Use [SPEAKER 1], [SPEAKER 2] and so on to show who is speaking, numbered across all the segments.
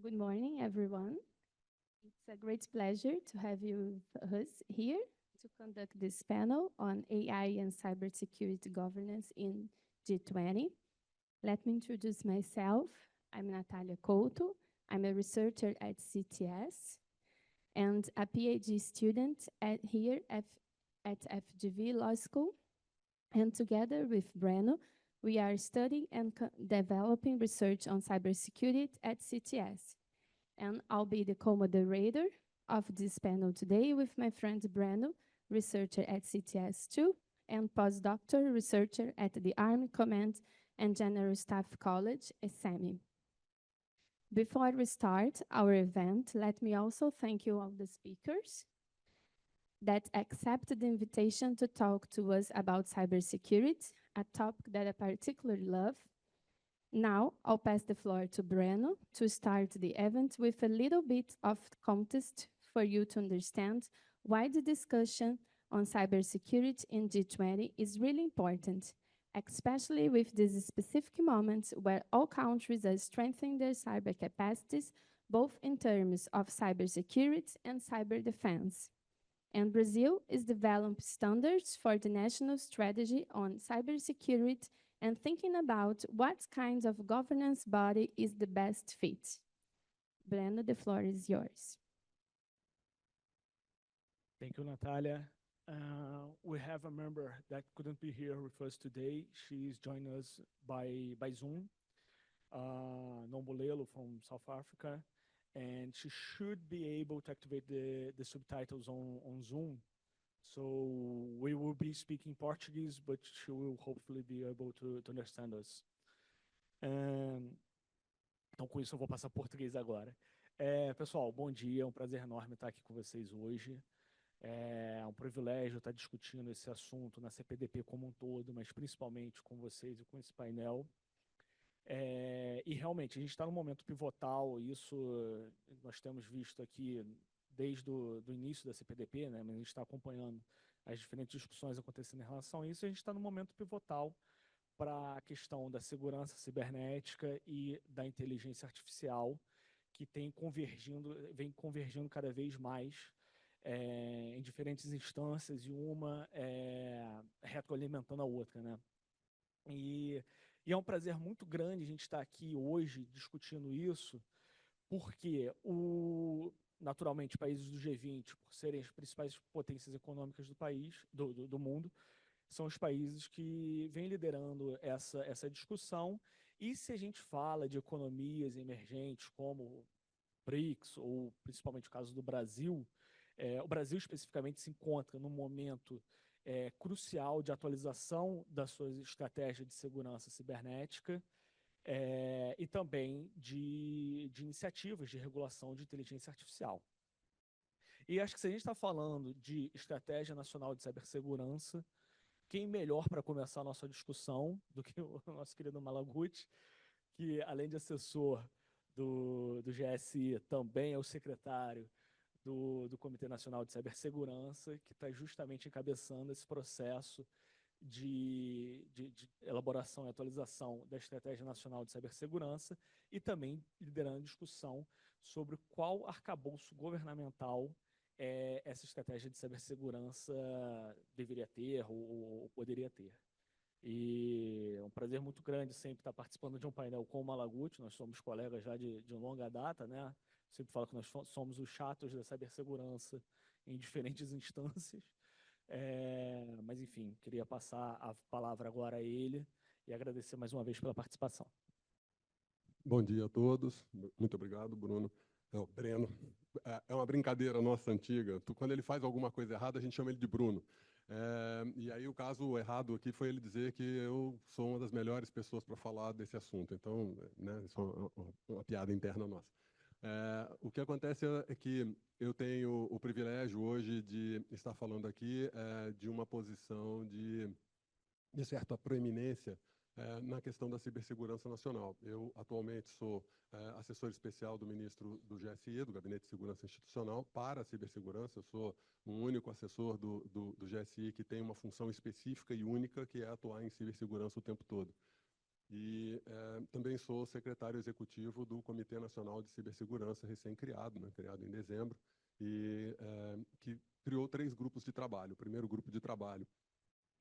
[SPEAKER 1] Good morning, everyone. It's a great pleasure to have you with us here to conduct this panel on AI and cybersecurity governance in G20. Let me introduce myself. I'm Natalia Couto. I'm a researcher at CTS and a PhD student here at FGV Law School. And together with Breno, we are studying and developing research on cybersecurity at CTS. And I'll be the co-moderator of this panel today with my friend Breno, researcher at CTS2, and postdoctoral researcher at the Army Command and General Staff College, ESAMI. Before we start our event, let me also thank you all the speakers that accepted the invitation to talk to us about cybersecurity, a topic that I particularly love. Now, I'll pass the floor to Breno to start the event with a little bit of context for you to understand why the discussion on cybersecurity in G20 is really important, especially with these specific moments where all countries are strengthening their cyber capacities, both in terms of cybersecurity and cyber defense. And Brazil is developing standards for the national strategy on cybersecurity and thinking about what kind of governance body is the best fit. Breno, the floor is yours.
[SPEAKER 2] Thank you, Natalia. We have a member that couldn't be here with us today. She's joining us by Zoom, Nombolelo from South Africa, and she should be able to activate the subtitles on Zoom. So we will be speaking Portuguese, but she will hopefully be able to understand us. Então, com isso, eu vou passar português agora. Pessoal, bom dia, é um prazer enorme estar aqui com vocês hoje. É um privilégio estar discutindo esse assunto na CPDP como um todo, mas principalmente com vocês e com esse painel. E realmente, a gente está num momento pivotal, isso nós temos visto aqui desde o início da CPDP, né, mas a gente está acompanhando as diferentes discussões acontecendo em relação a isso, e a gente está num momento pivotal para a questão da segurança cibernética e da inteligência artificial, que vem convergindo cada vez mais em diferentes instâncias, e uma retroalimentando a outra, né? E é um prazer muito grande a gente estar aqui hoje discutindo isso, porque naturalmente, países do G20, por serem as principais potências econômicas do mundo, são os países que vêm liderando essa discussão. E se a gente fala de economias emergentes como BRICS, ou principalmente o caso do Brasil, o Brasil especificamente se encontra num momento crucial de atualização das suas estratégias de segurança cibernética e também de iniciativas de regulação de inteligência artificial. E acho que se a gente está falando de estratégia nacional de cibersegurança, quem melhor para começar a nossa discussão do que o nosso querido Malaguti, que além de assessor do GSI, também é o secretário do Comitê Nacional de Cibersegurança, que está justamente encabeçando esse processo de elaboração e atualização da Estratégia Nacional de Cibersegurança e também liderando discussão sobre qual arcabouço governamental essa estratégia de cibersegurança deveria ter ou poderia ter. E é um prazer muito grande sempre estar participando de um painel com o Malaguti. Nós somos colegas já de longa data, né? Sempre falo que nós somos os chatos da cibersegurança em diferentes instâncias. Mas, enfim, queria passar a palavra agora a ele e agradecer mais uma vez pela participação.
[SPEAKER 3] Bom dia a todos. Muito obrigado, Bruno. O Breno. É uma brincadeira nossa antiga. Quando ele faz alguma coisa errada, a gente chama ele de Bruno. E aí o caso errado aqui foi ele dizer que eu sou uma das melhores pessoas para falar desse assunto. Então, né, isso é uma piada interna nossa. O que acontece é que eu tenho o privilégio hoje de estar falando aqui de uma posição de certa proeminência na questão da cibersegurança nacional. Eu, atualmente, sou assessor especial do ministro do GSI, do Gabinete de Segurança Institucional, para a cibersegurança. Eu sou um único assessor do GSI que tem uma função específica e única, que é atuar em cibersegurança o tempo todo. E também sou secretário executivo do Comitê Nacional de Cibersegurança, recém-criado, né, criado em dezembro, e que criou 3 grupos de trabalho. O primeiro grupo de trabalho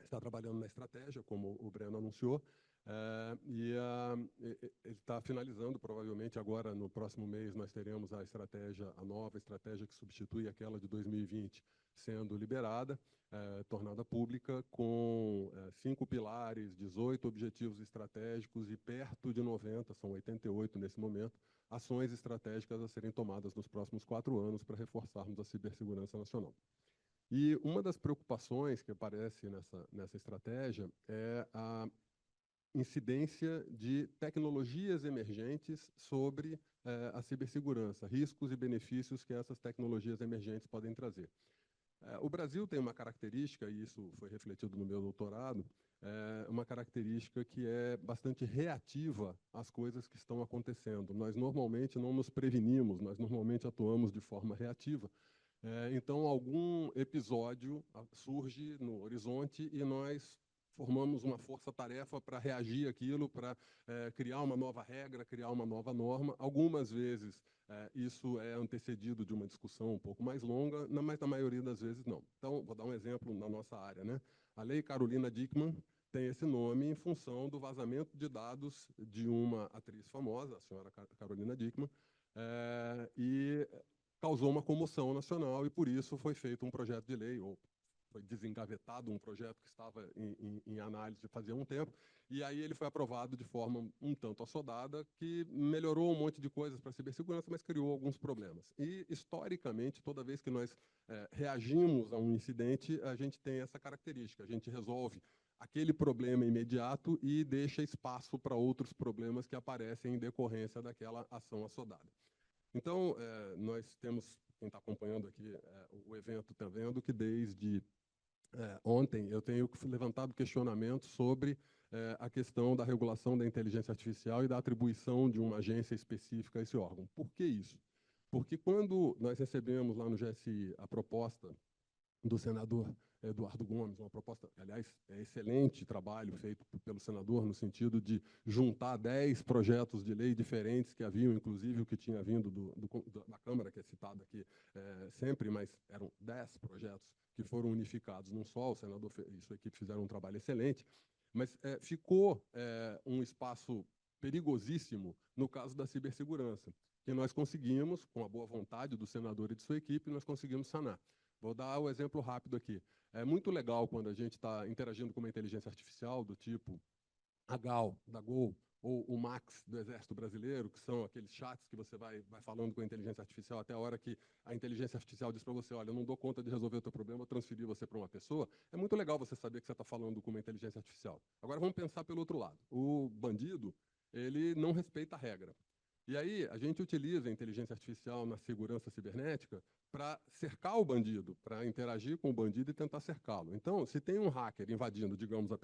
[SPEAKER 3] está trabalhando na estratégia, como o Breno anunciou, ele está finalizando, provavelmente agora, no próximo mês, nós teremos a nova estratégia que substitui aquela de 2020, sendo liberada, tornada pública, com 5 pilares, 18 objetivos estratégicos e perto de 90, são 88 nesse momento, ações estratégicas a serem tomadas nos próximos 4 anos para reforçarmos a cibersegurança nacional. E uma das preocupações que aparece nessa estratégia é a incidência de tecnologias emergentes sobre a cibersegurança, riscos e benefícios que essas tecnologias emergentes podem trazer. O Brasil tem uma característica, e isso foi refletido no meu doutorado, uma característica que é bastante reativa às coisas que estão acontecendo. Nós normalmente não nos prevenimos, nós normalmente atuamos de forma reativa. Então, algum episódio surge no horizonte e nós formamos uma força-tarefa para reagir àquilo, para criar uma nova regra, criar uma nova norma. Algumas vezes isso é antecedido de uma discussão um pouco mais longa, mas na maioria das vezes não. Então, vou dar um exemplo na nossa área, né? A Lei Carolina Dickmann tem esse nome em função do vazamento de dados de uma atriz famosa, a senhora Carolina Dickmann, e causou uma comoção nacional e, por isso, foi feito um projeto de lei, ou foi desengavetado um projeto que estava em análise fazia um tempo, e aí ele foi aprovado de forma um tanto assodada, que melhorou um monte de coisas para a cibersegurança, mas criou alguns problemas. E, historicamente, toda vez que nós reagimos a um incidente, a gente tem essa característica, a gente resolve aquele problema imediato e deixa espaço para outros problemas que aparecem em decorrência daquela ação assodada. Então, nós temos, quem está acompanhando aqui o evento está vendo que desde ontem eu tenho levantado questionamentos sobre a questão da regulação da inteligência artificial e da atribuição de uma agência específica a esse órgão. Por que isso? Porque quando nós recebemos lá no GSI a proposta do senador Eduardo Gomes, uma proposta, aliás, excelente trabalho feito pelo senador, no sentido de juntar 10 projetos de lei diferentes que haviam, inclusive o que tinha vindo da Câmara, que é citado aqui sempre, mas eram 10 projetos que foram unificados num só. O senador e sua equipe fizeram um trabalho excelente, mas ficou um espaço perigosíssimo no caso da cibersegurança, que nós conseguimos, com a boa vontade do senador e de sua equipe, nós conseguimos sanar. Vou dar o exemplo rápido aqui. É muito legal quando a gente está interagindo com uma inteligência artificial do tipo a GAL, da Gol, ou o Max, do Exército Brasileiro, que são aqueles chats que você vai falando com a inteligência artificial até a hora que a inteligência artificial diz para você, olha, eu não dou conta de resolver o teu problema, eu transferi você para uma pessoa. É muito legal você saber que você está falando com uma inteligência artificial. Agora, vamos pensar pelo outro lado. O bandido, ele não respeita a regra. E aí, a gente utiliza a inteligência artificial na segurança cibernética para cercar o bandido, para interagir com o bandido e tentar cercá-lo. Então, se tem um hacker invadindo, digamos, a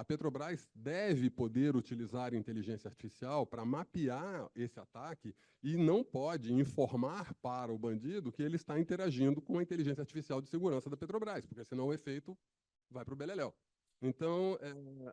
[SPEAKER 3] Petrobras deve poder utilizar a inteligência artificial para mapear esse ataque e não pode informar para o bandido que ele está interagindo com a inteligência artificial de segurança da Petrobras, porque senão o efeito vai para o beleléu. Então,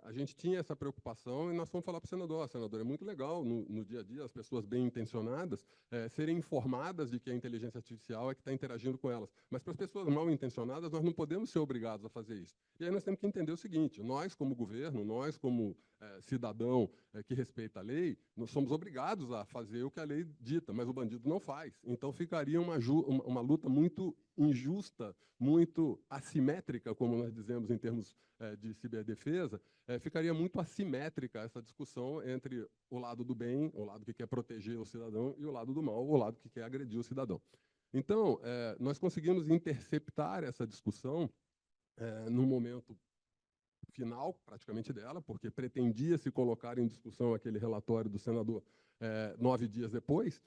[SPEAKER 3] a gente tinha essa preocupação e nós fomos falar para o senador, senador, é muito legal no dia a dia as pessoas bem intencionadas serem informadas de que a inteligência artificial é que está interagindo com elas. Mas para as pessoas mal intencionadas, nós não podemos ser obrigados a fazer isso. E aí nós temos que entender o seguinte, nós como governo, nós como cidadão que respeita a lei, nós somos obrigados a fazer o que a lei dita, mas o bandido não faz. Então ficaria uma luta muito injusta, muito assimétrica, como nós dizemos em termos de ciberdefesa, ficaria muito assimétrica essa discussão entre o lado do bem, o lado que quer proteger o cidadão, e o lado do mal, o lado que quer agredir o cidadão. Então, nós conseguimos interceptar essa discussão no momento final, praticamente, dela, porque pretendia se colocar em discussão aquele relatório do senador 9 dias depois,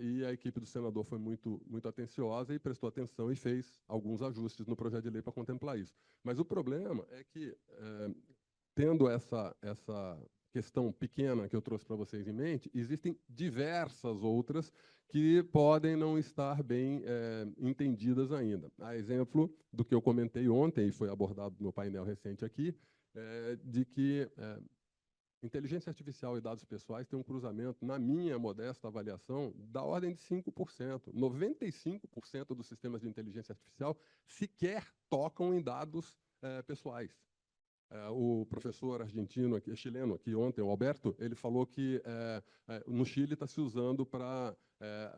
[SPEAKER 3] e a equipe do senador foi muito atenciosa e prestou atenção e fez alguns ajustes no projeto de lei para contemplar isso. Mas o problema é que, tendo essa questão pequena que eu trouxe para vocês em mente, existem diversas outras que podem não estar bem entendidas ainda. A exemplo do que eu comentei ontem, e foi abordado no painel recente aqui, de que Inteligência artificial e dados pessoais têm um cruzamento, na minha modesta avaliação, da ordem de 5%. 95% dos sistemas de inteligência artificial sequer tocam em dados pessoais. O professor argentino, chileno, aqui ontem, o Alberto, ele falou que no Chile está se usando para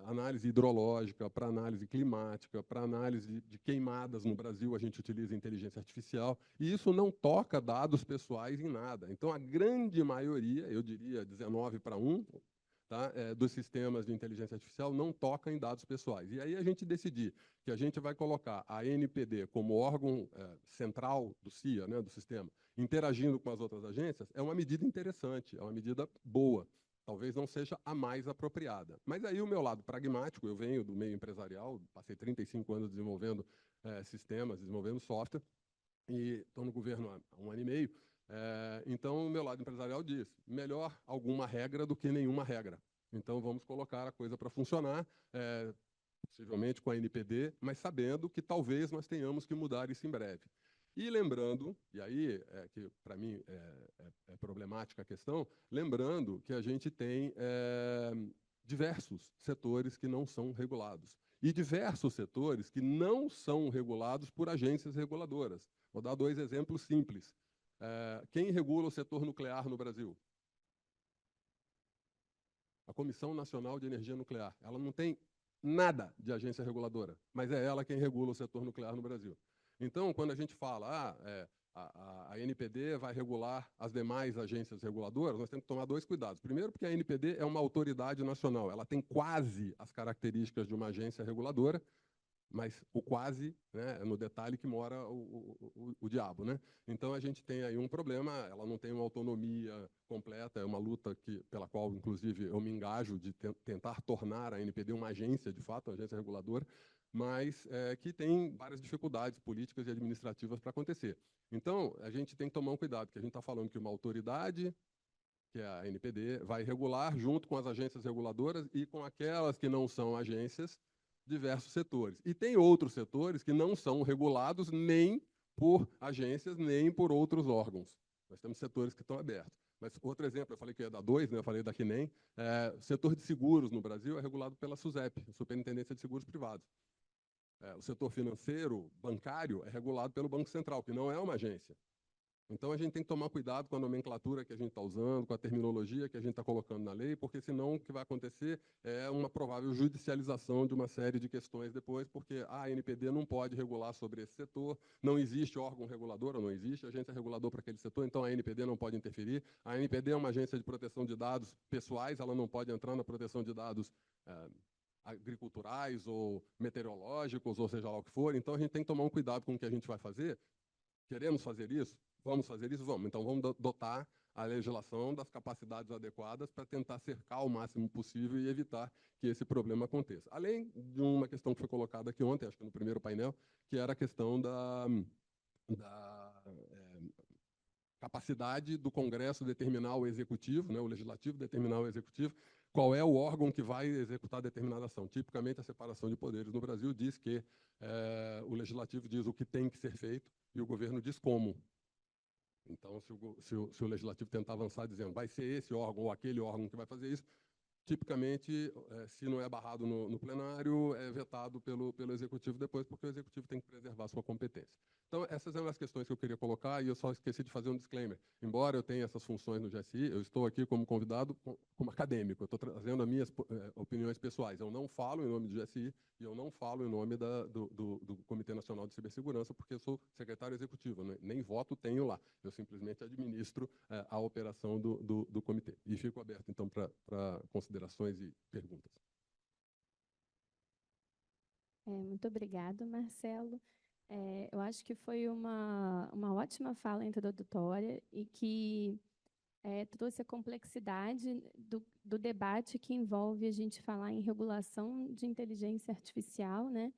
[SPEAKER 3] análise hidrológica, para análise climática, para análise de queimadas. No Brasil, a gente utiliza inteligência artificial, e isso não toca dados pessoais em nada. Então, a grande maioria, eu diria 19-1, tá, dos sistemas de inteligência artificial não toca em dados pessoais. E aí a gente decidir que a gente vai colocar a ANPD como órgão central do CIA, né, do sistema, interagindo com as outras agências, é uma medida interessante, é uma medida boa. Talvez não seja a mais apropriada. Mas aí o meu lado pragmático, eu venho do meio empresarial, passei 35 anos desenvolvendo sistemas, desenvolvendo software, e estou no governo há 1 ano e meio. Então, o meu lado empresarial diz, melhor alguma regra do que nenhuma regra. Então, vamos colocar a coisa para funcionar, possivelmente com a NPD, mas sabendo que talvez nós tenhamos que mudar isso em breve. E lembrando, e aí que para mim é problemática a questão, lembrando que a gente tem diversos setores que não são regulados e diversos setores que não são regulados por agências reguladoras. Vou dar 2 exemplos simples. Quem regula o setor nuclear no Brasil? A Comissão Nacional de Energia Nuclear. Ela não tem nada de agência reguladora, mas é ela quem regula o setor nuclear no Brasil. Então, quando a gente fala, a ANPD vai regular as demais agências reguladoras, nós temos que tomar 2 cuidados. Primeiro, porque a ANPD é uma autoridade nacional, ela tem quase as características de uma agência reguladora, mas o quase, né, é no detalhe que mora o diabo, né? Então, a gente tem aí um problema, ela não tem uma autonomia completa, é uma luta pela qual, inclusive, eu me engajo de tentar tornar a ANPD uma agência, de fato, uma agência reguladora, mas que tem várias dificuldades políticas e administrativas para acontecer. Então, a gente tem que tomar um cuidado, porque a gente está falando que uma autoridade, que é a ANPD, vai regular junto com as agências reguladoras e com aquelas que não são agências, diversos setores. E tem outros setores que não são regulados nem por agências, nem por outros órgãos. Nós temos setores que estão abertos. Mas outro exemplo, eu falei que ia dar 2, né? Eu falei da QNEM. O setor de seguros no Brasil é regulado pela SUSEP, Superintendência de Seguros Privados. O setor financeiro, bancário, é regulado pelo Banco Central, que não é uma agência. Então, a gente tem que tomar cuidado com a nomenclatura que a gente está usando, com a terminologia que a gente está colocando na lei, porque senão o que vai acontecer é uma provável judicialização de uma série de questões depois, porque a ANPD não pode regular sobre esse setor, não existe órgão regulador, ou não existe agência reguladora para aquele setor, então a ANPD não pode interferir. A ANPD é uma agência de proteção de dados pessoais, ela não pode entrar na proteção de dados agriculturais ou meteorológicos, ou seja lá o que for. Então, a gente tem que tomar um cuidado com o que a gente vai fazer. Queremos fazer isso? Vamos fazer isso? Vamos. Então, vamos dotar a legislação das capacidades adequadas para tentar cercar o máximo possível e evitar que esse problema aconteça. Além de uma questão que foi colocada aqui ontem, acho que no primeiro painel, que era a questão da capacidade do Congresso determinar o Executivo, né, o Legislativo determinar o Executivo, qual é o órgão que vai executar determinada ação. Tipicamente, a separação de poderes no Brasil diz que o Legislativo diz o que tem que ser feito e o governo diz como. Então, se o Legislativo tentar avançar dizendo vai ser esse órgão ou aquele órgão que vai fazer isso, tipicamente, se não é barrado no plenário, é vetado pelo Executivo depois, porque o Executivo tem que preservar a sua competência. Então, essas eram as questões que eu queria colocar, e eu só esqueci de fazer um disclaimer. Embora eu tenha essas funções no GSI, eu estou aqui como convidado, como acadêmico, eu estou trazendo as minhas opiniões pessoais. Eu não falo em nome do GSI e eu não falo em nome do Comitê Nacional de Cibersegurança, porque eu sou secretário executivo, nem voto tenho lá. Eu simplesmente administro a operação do comitê. E fico aberto, então, para considerações e perguntas.
[SPEAKER 1] Muito obrigada, Marcelo. Eu acho que foi uma ótima fala introdutória e que trouxe a complexidade do debate que envolve a gente falar em regulação de inteligência artificial, né?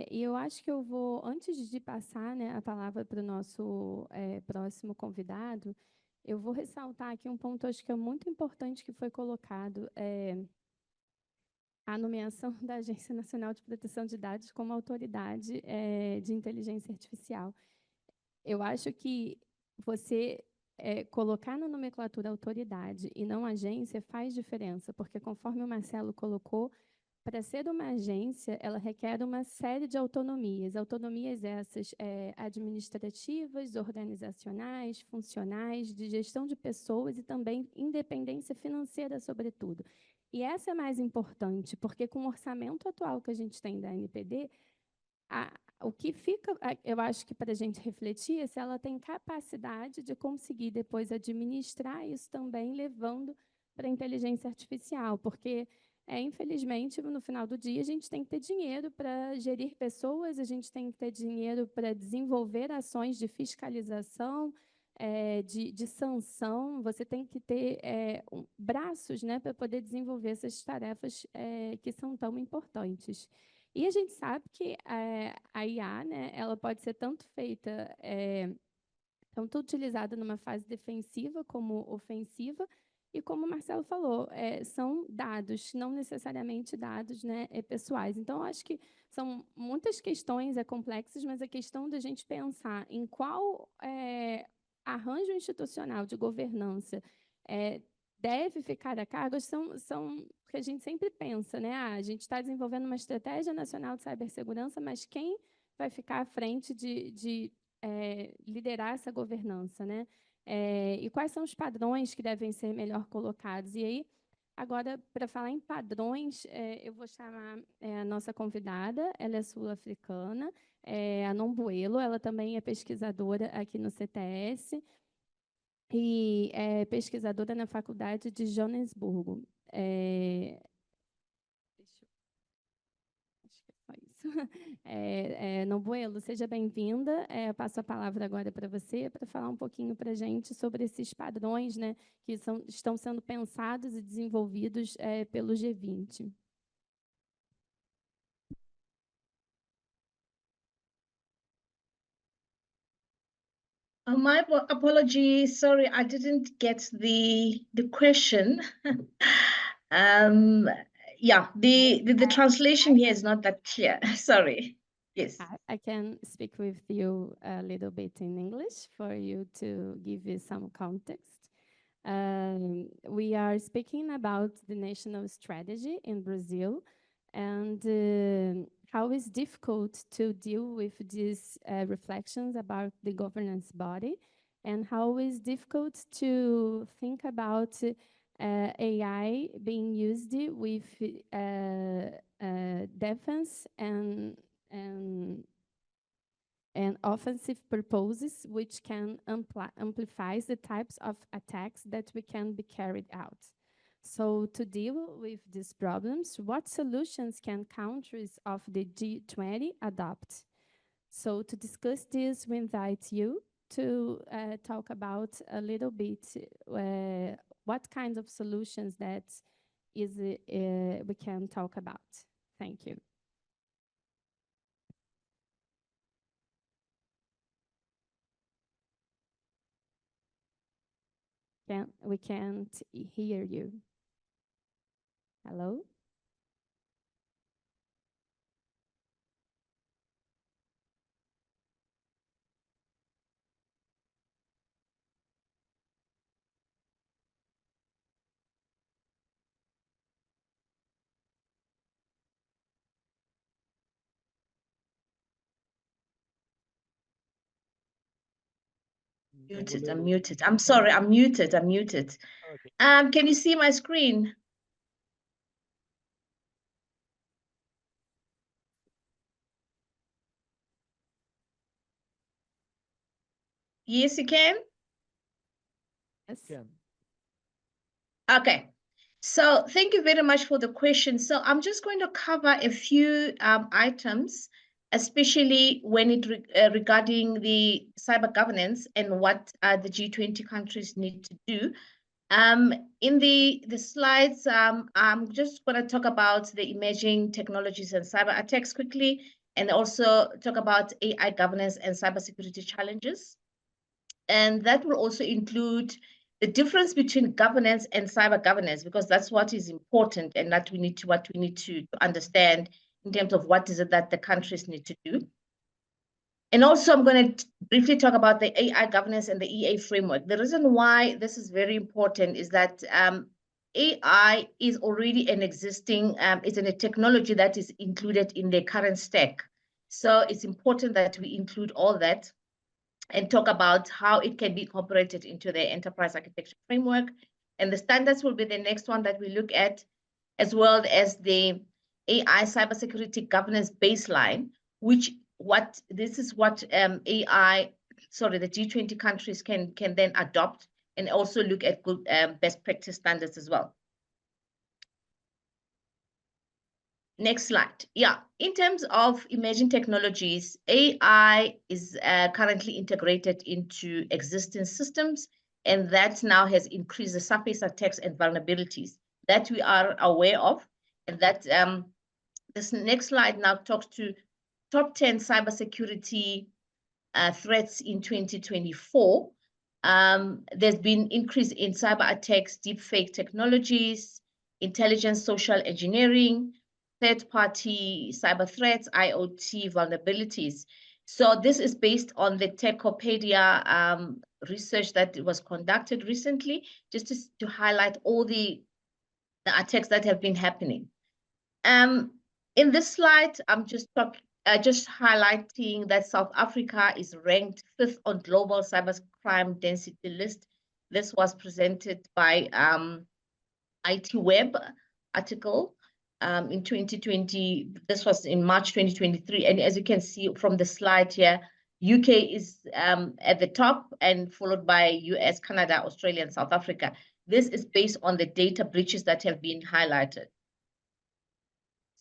[SPEAKER 1] E eu acho que eu vou, antes de passar, né, a palavra para o nosso próximo convidado, eu vou ressaltar aqui um ponto, acho que é muito importante, que foi colocado, a nomeação da Agência Nacional de Proteção de Dados como autoridade de inteligência artificial. Eu acho que você colocar na nomenclatura autoridade e não agência faz diferença, porque conforme o Marcelo colocou, para ser uma agência, ela requer uma série de autonomias. Autonomias essas administrativas, organizacionais, funcionais, de gestão de pessoas e também independência financeira, sobretudo. E essa é mais importante, porque com o orçamento atual que a gente tem da NPD, o que fica, eu acho que para a gente refletir, é se ela tem capacidade de conseguir depois administrar isso também, levando para a inteligência artificial, porque infelizmente, no final do dia, a gente tem que ter dinheiro para gerir pessoas, a gente tem que ter dinheiro para desenvolver ações de fiscalização, de sanção, você tem que ter braços, né, para poder desenvolver essas tarefas que são tão importantes. E a gente sabe que a IA, né, ela pode ser tanto feita, tanto utilizada numa fase defensiva como ofensiva, e como o Marcelo falou, são dados, não necessariamente dados, né, pessoais. Então, acho que são muitas questões complexas, mas a questão da gente pensar em qual arranjo institucional de governança deve ficar a cargo são que a gente sempre pensa, né? A gente está desenvolvendo uma estratégia nacional de cibersegurança, mas quem vai ficar à frente de liderar essa governança, né? E quais são os padrões que devem ser melhor colocados? E aí, agora, para falar em padrões, eu vou chamar a nossa convidada, ela é sul-africana, a Nombuelo, ela também é pesquisadora aqui no CTS e é pesquisadora na Faculdade de Joanesburgo. Acho que é só isso. Nombuelo, seja bem-vinda. Passo a palavra agora para você, para falar um pouquinho para a gente sobre esses padrões, né, que estão sendo pensados e desenvolvidos pelo G20.
[SPEAKER 4] My apologies. Sorry, I didn't get the question. Yeah, the translation here is not that clear. Sorry. Yes.
[SPEAKER 1] I can speak with you a little bit in English for you to give you some context. We are speaking about the national strategy in Brazil and how it's difficult to deal with these reflections about the governance body and how it's difficult to think about AI being used with defense and offensive purposes, which can amplify the types of attacks that we can be carried out. So to deal with these problems, what solutions can countries of the G20 adopt? So to discuss this, we invite you to talk about a little bit what kinds of solutions that we can talk about. Thank you. We can't hear you. Hello?
[SPEAKER 4] Muted, I'm muted. I'm sorry, I'm muted.
[SPEAKER 2] Okay.
[SPEAKER 4] Can you see my screen? Yes, you can?
[SPEAKER 1] Yes.
[SPEAKER 2] Yeah.
[SPEAKER 4] Okay. So thank you very much for the question. So I'm just going to cover a few items, especially when regarding the cyber governance and what the G20 countries need to do. In the slides, I'm just going to talk about the emerging technologies and cyber attacks quickly, and also talk about AI governance and cybersecurity challenges. And that will also include the difference between governance and cyber governance, because that's what is important and that we need to understand in terms of what is it that the countries need to do. And also, I'm going to briefly talk about the AI governance and the EA framework. The reason why this is very important is that AI is already an existing, it's a technology that is included in the current stack. So it's important that we include all that and talk about how it can be incorporated into the enterprise architecture framework. And the standards will be the next one that we look at, as well as the AI cybersecurity governance baseline, this is what the G20 countries can then adopt and also look at good best practice standards as well. Next slide. Yeah, in terms of emerging technologies, AI is currently integrated into existing systems, and that now has increased the surface attacks and vulnerabilities that we are aware of. And that this next slide now talks to top 10 cybersecurity threats in 2024. There's been increase in cyber attacks, deepfake technologies, intelligence, social engineering, third-party cyber threats, IoT vulnerabilities. So this is based on the Techopedia research that was conducted recently, just to highlight all the attacks that have been happening. In this slide, I'm just highlighting that South Africa is ranked 5th on global cybercrime density list. This was presented by IT Web article in 2020. This was in March 2023. And as you can see from the slide here, UK is at the top and followed by US, Canada, Australia, and South Africa. This is based on the data breaches that have been highlighted.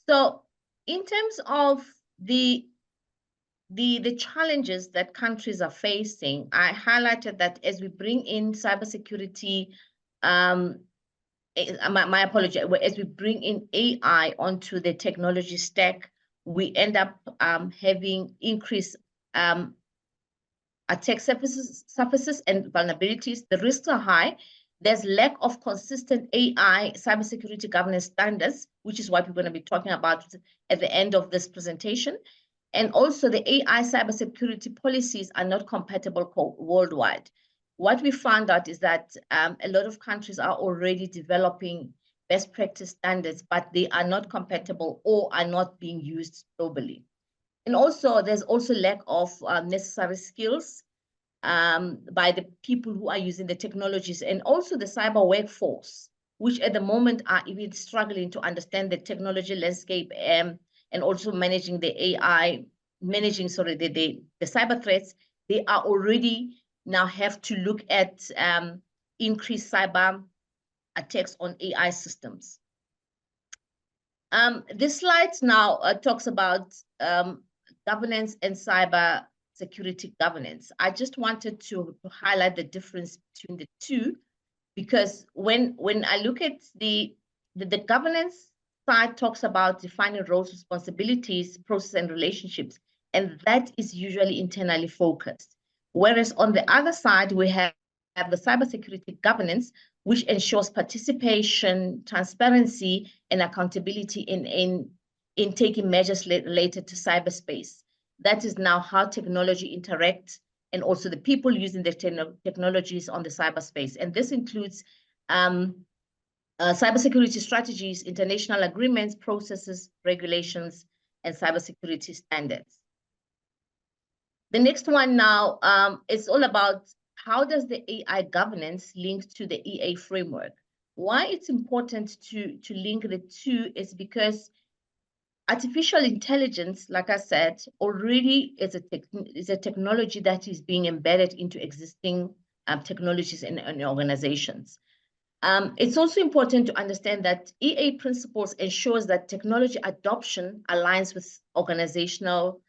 [SPEAKER 4] So in terms of the challenges that countries are facing, I highlighted that as we bring in cybersecurity, my apology, as we bring in AI onto the technology stack, we end up having increased attack surfaces and vulnerabilities. The risks are high. There's lack of consistent AI cybersecurity governance standards, which is what we're going to be talking about at the end of this presentation. And also the AI cybersecurity policies are not compatible worldwide. What we found out is that a lot of countries are already developing best practice standards, but they are not compatible or are not being used globally. And also there's also lack of necessary skills by the people who are using the technologies, and also the cyber workforce, which at the moment are even struggling to understand the technology landscape and also managing the AI, the cyber threats. They are already now have to look at increased cyber attacks on AI systems. This slide now talks about governance and cyber security governance. I just wanted to highlight the difference between the two, because when I look at the governance side, talks about defining roles, responsibilities, process, and relationships, and that is usually internally focused. Whereas on the other side, we have the cybersecurity governance, which ensures participation, transparency, and accountability in taking measures related to cyberspace. That is now how technology interacts, and also the people using the technologies on the cyberspace. And this includes cybersecurity strategies, international agreements, processes, regulations, and cybersecurity standards. The next one now is all about how does the AI governance link to the EA framework. Why it's important to link the two is because artificial intelligence, like I said, already is a technology that is being embedded into existing technologies in organizations. It's also important to understand that EA principles ensures that technology adoption aligns with organizational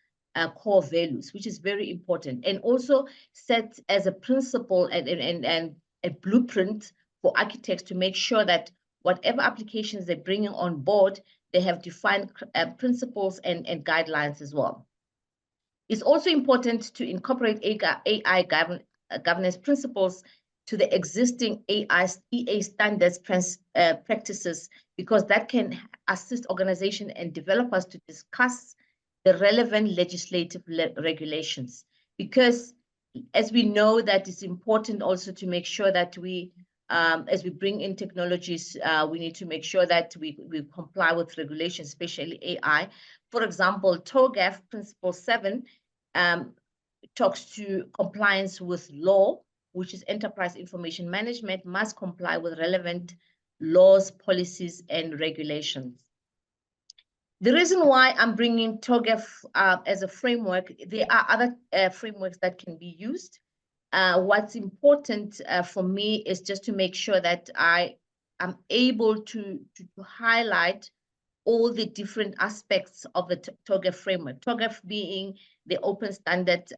[SPEAKER 4] core values, which is very important, and also set as a principle and a blueprint for architects to make sure that whatever applications they're bringing on board, they have defined principles and guidelines as well. It's also important to incorporate AI governance principles to the existing EA standards practices, because that can assist organizations and developers to discuss the relevant legislative regulations, because as we know that it's important also to make sure that we, as we bring in technologies, we need to make sure that we comply with regulations, especially AI. For example, TOGAF Principle 7 talks to compliance with law, which is enterprise information management, must comply with relevant laws, policies, and regulations. The reason why I'm bringing TOGAF as a framework, there are other frameworks that can be used. What's important for me is just to make sure that I am able to highlight all the different aspects of the TOGAF framework. TOGAF being the open standard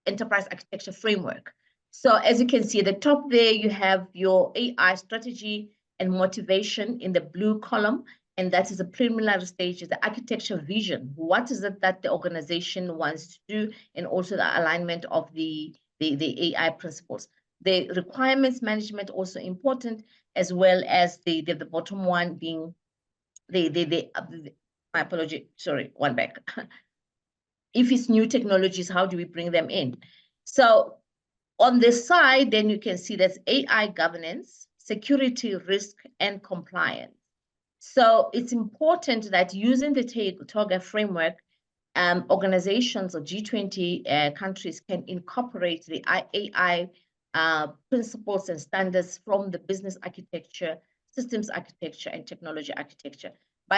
[SPEAKER 4] enterprise architecture framework. So as you can see at the top there, you have your AI strategy and motivation in the blue column, and that is a preliminary stage, is the architecture vision. What is it that the organization wants to do, and also the alignment of the AI principles. The requirements management also important, as well as the bottom one being my apology, sorry, one back. If it's new technologies, how do we bring them in? So on this side, then you can see that's AI governance, security, risk, and compliance. So it's important that using the TOGAF framework, organizations or G20 countries can incorporate the AI principles and standards from the business architecture, systems architecture, and technology architecture. By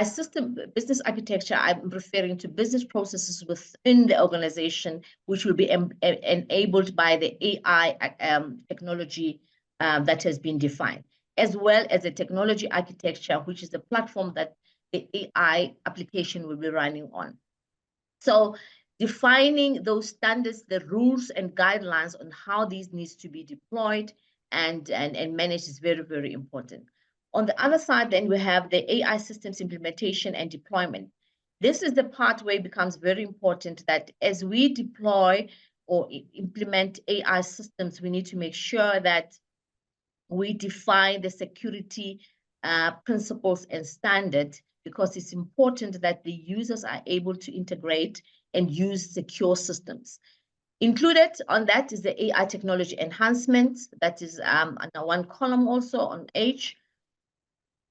[SPEAKER 4] business architecture, I'm referring to business processes within the organization, which will be enabled by the AI technology that has been defined, as well as the technology architecture, which is the platform that the AI application will be running on. So defining those standards, the rules and guidelines on how these needs to be deployed and managed is very, very important. On the other side, then we have the AI systems implementation and deployment. This is the part where it becomes very important that as we deploy or implement AI systems, we need to make sure that we define the security principles and standards, because it's important that the users are able to integrate and use secure systems. Included on that is the AI technology enhancement. That is under one column also on H.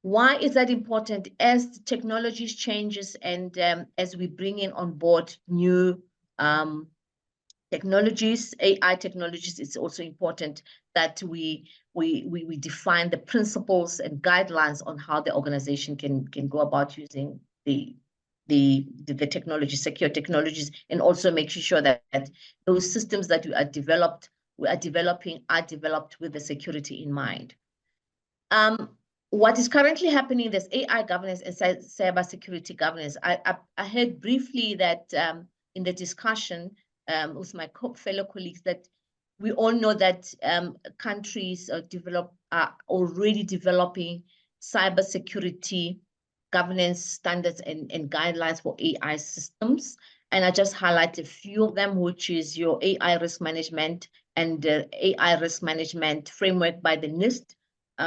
[SPEAKER 4] Why is that important? As the technologies changes and as we bring in on board new technologies, AI technologies, it's also important that we define the principles and guidelines on how the organization can go about using the technology, secure technologies, and also making sure that those systems that we are developed with the security in mind. What is currently happening, there's AI governance and cybersecurity governance. I heard briefly that in the discussion with my fellow colleagues that we all know that countries are already developing cybersecurity governance standards and guidelines for AI systems. And I just highlight a few of them, which is your AI risk management and the AI risk management framework by the NIST,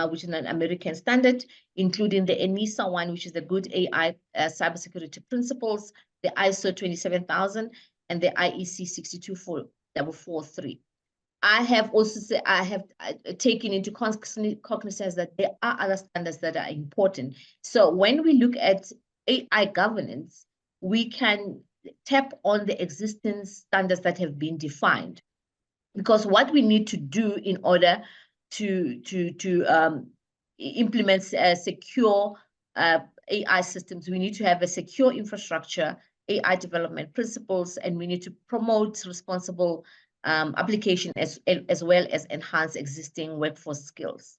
[SPEAKER 4] which is an American standard, including the ENISA one, which is the Good AI Cybersecurity Principles, the ISO 27000, and the IEC 62443. I have also taken into cognizance that there are other standards that are important. So when we look at AI governance, we can tap on the existing standards that have been defined, because what we need to do in order to implement secure AI systems, we need to have a secure infrastructure, AI development principles, and we need to promote responsible application as well as enhance existing workforce skills.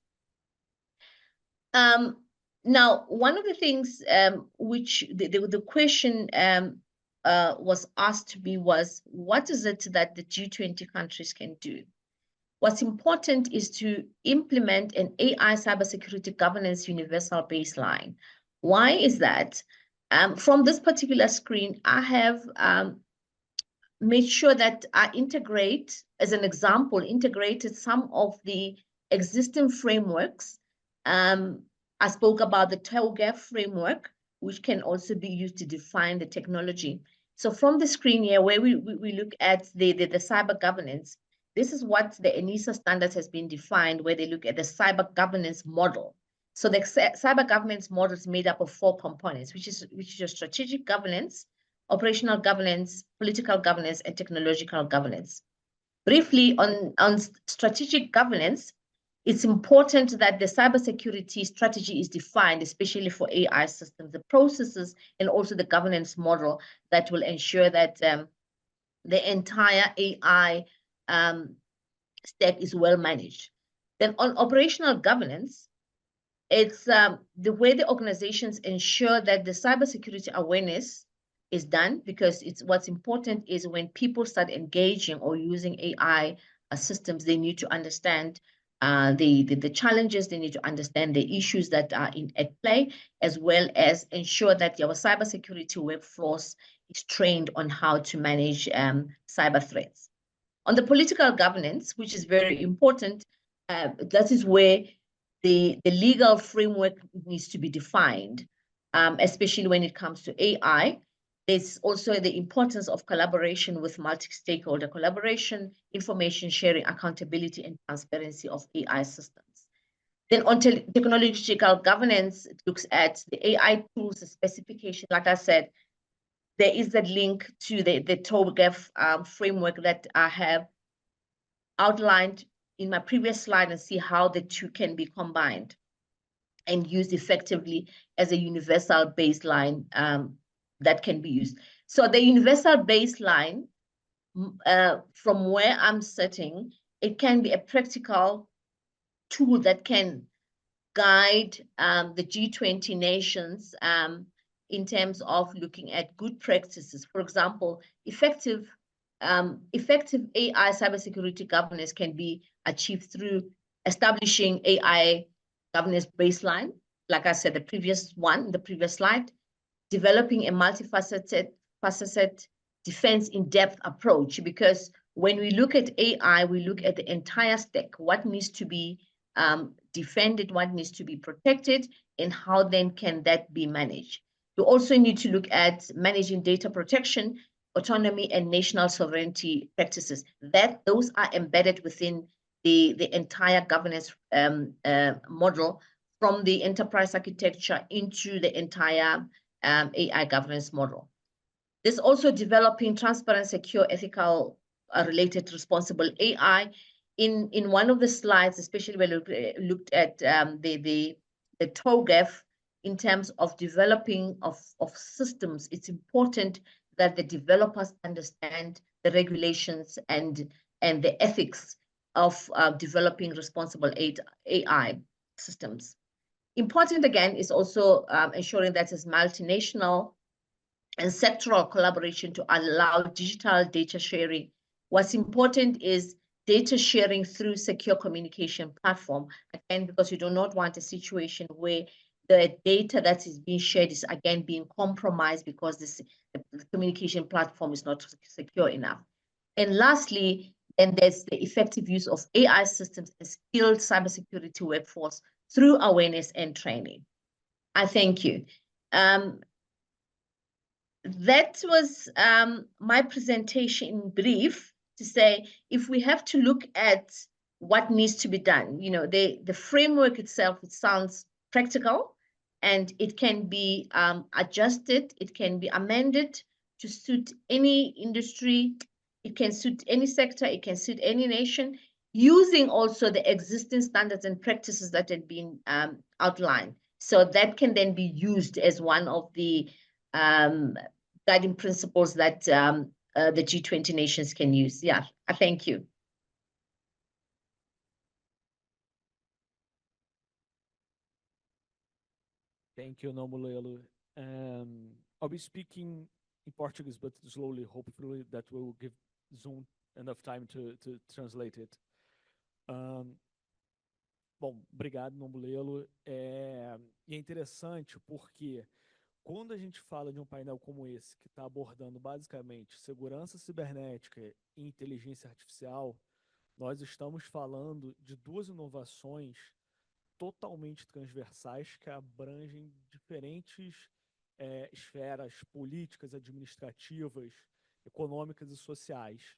[SPEAKER 4] Now, one of the things which the question was asked to me was, what is it that the G20 countries can do? What's important is to implement an AI cybersecurity governance universal baseline. Why is that? From this particular screen, I have made sure that I integrate, as an example, integrated some of the existing frameworks. I spoke about the TOGAF framework, which can also be used to define the technology. So from the screen here, where we look at the cyber governance, this is what the ENISA standards has been defined, where they look at the cyber governance model. So the cyber governance model is made up of 4 components, which is your strategic governance, operational governance, political governance, and technological governance. Briefly, on strategic governance, it's important that the cybersecurity strategy is defined, especially for AI systems, the processes, and also the governance model that will ensure that the entire AI stack is well managed. Then on operational governance, it's the way the organizations ensure that the cybersecurity awareness is done, because what's important is when people start engaging or using AI systems, they need to understand the challenges, they need to understand the issues that are at play, as well as ensure that our cybersecurity workforce is trained on how to manage cyber threats. On the political governance, which is very important, that is where the legal framework needs to be defined, especially when it comes to AI. There's also the importance of collaboration with multi-stakeholder collaboration, information sharing, accountability, and transparency of AI systems. Then on technological governance, it looks at the AI tools, the specification. Like I said, there is a link to the TOGAF framework that I have outlined in my previous slide, and see how the two can be combined and used effectively as a universal baseline that can be used. So the universal baseline, from where I'm sitting, it can be a practical tool that can guide the G20 nations in terms of looking at good practices. For example, effective AI cybersecurity governance can be achieved through establishing AI governance baseline, like I said, the previous slide, developing a multifaceted defense in-depth approach, because when we look at AI, we look at the entire stack, what needs to be defended, what needs to be protected, and how then can that be managed. You also need to look at managing data protection, autonomy, and national sovereignty practices. Those are embedded within the entire governance model, from the enterprise architecture into the entire AI governance model. There's also developing transparent, secure, ethical, related, responsible AI. In one of the slides, especially when we looked at the TOGAF, in terms of developing of systems, it's important that the developers understand the regulations and the ethics of developing responsible AI systems. Important, again, is also ensuring that it's multinational and sectoral collaboration to allow digital data sharing. What's important is data sharing through secure communication platform, again, because you do not want a situation where the data that is being shared is again being compromised because the communication platform is not secure enough. And lastly, then there's the effective use of AI systems and skilled cybersecurity workforce through awareness and training. I thank you. That was my presentation in brief, to say, if we have to look at what needs to be done, you know, the framework itself, it sounds practical, and it can be adjusted, it can be amended to suit any industry, it can suit any sector, it can suit any nation, using also the existing standards and practices that had been outlined. So that can then be used as one of the guiding principles that the G20 nations can use. Yeah, I thank you.
[SPEAKER 2] Thank you, Nomulelo. I'll be speaking in Portuguese, but slowly, hopefully that will give Zoom enough time to translate it. Bom, obrigado, Nomulelo. E é interessante porque quando a gente fala de um painel como esse, que está abordando basicamente segurança cibernética e inteligência artificial, nós estamos falando de duas inovações totalmente transversais que abrangem diferentes esferas políticas, administrativas, econômicas e sociais.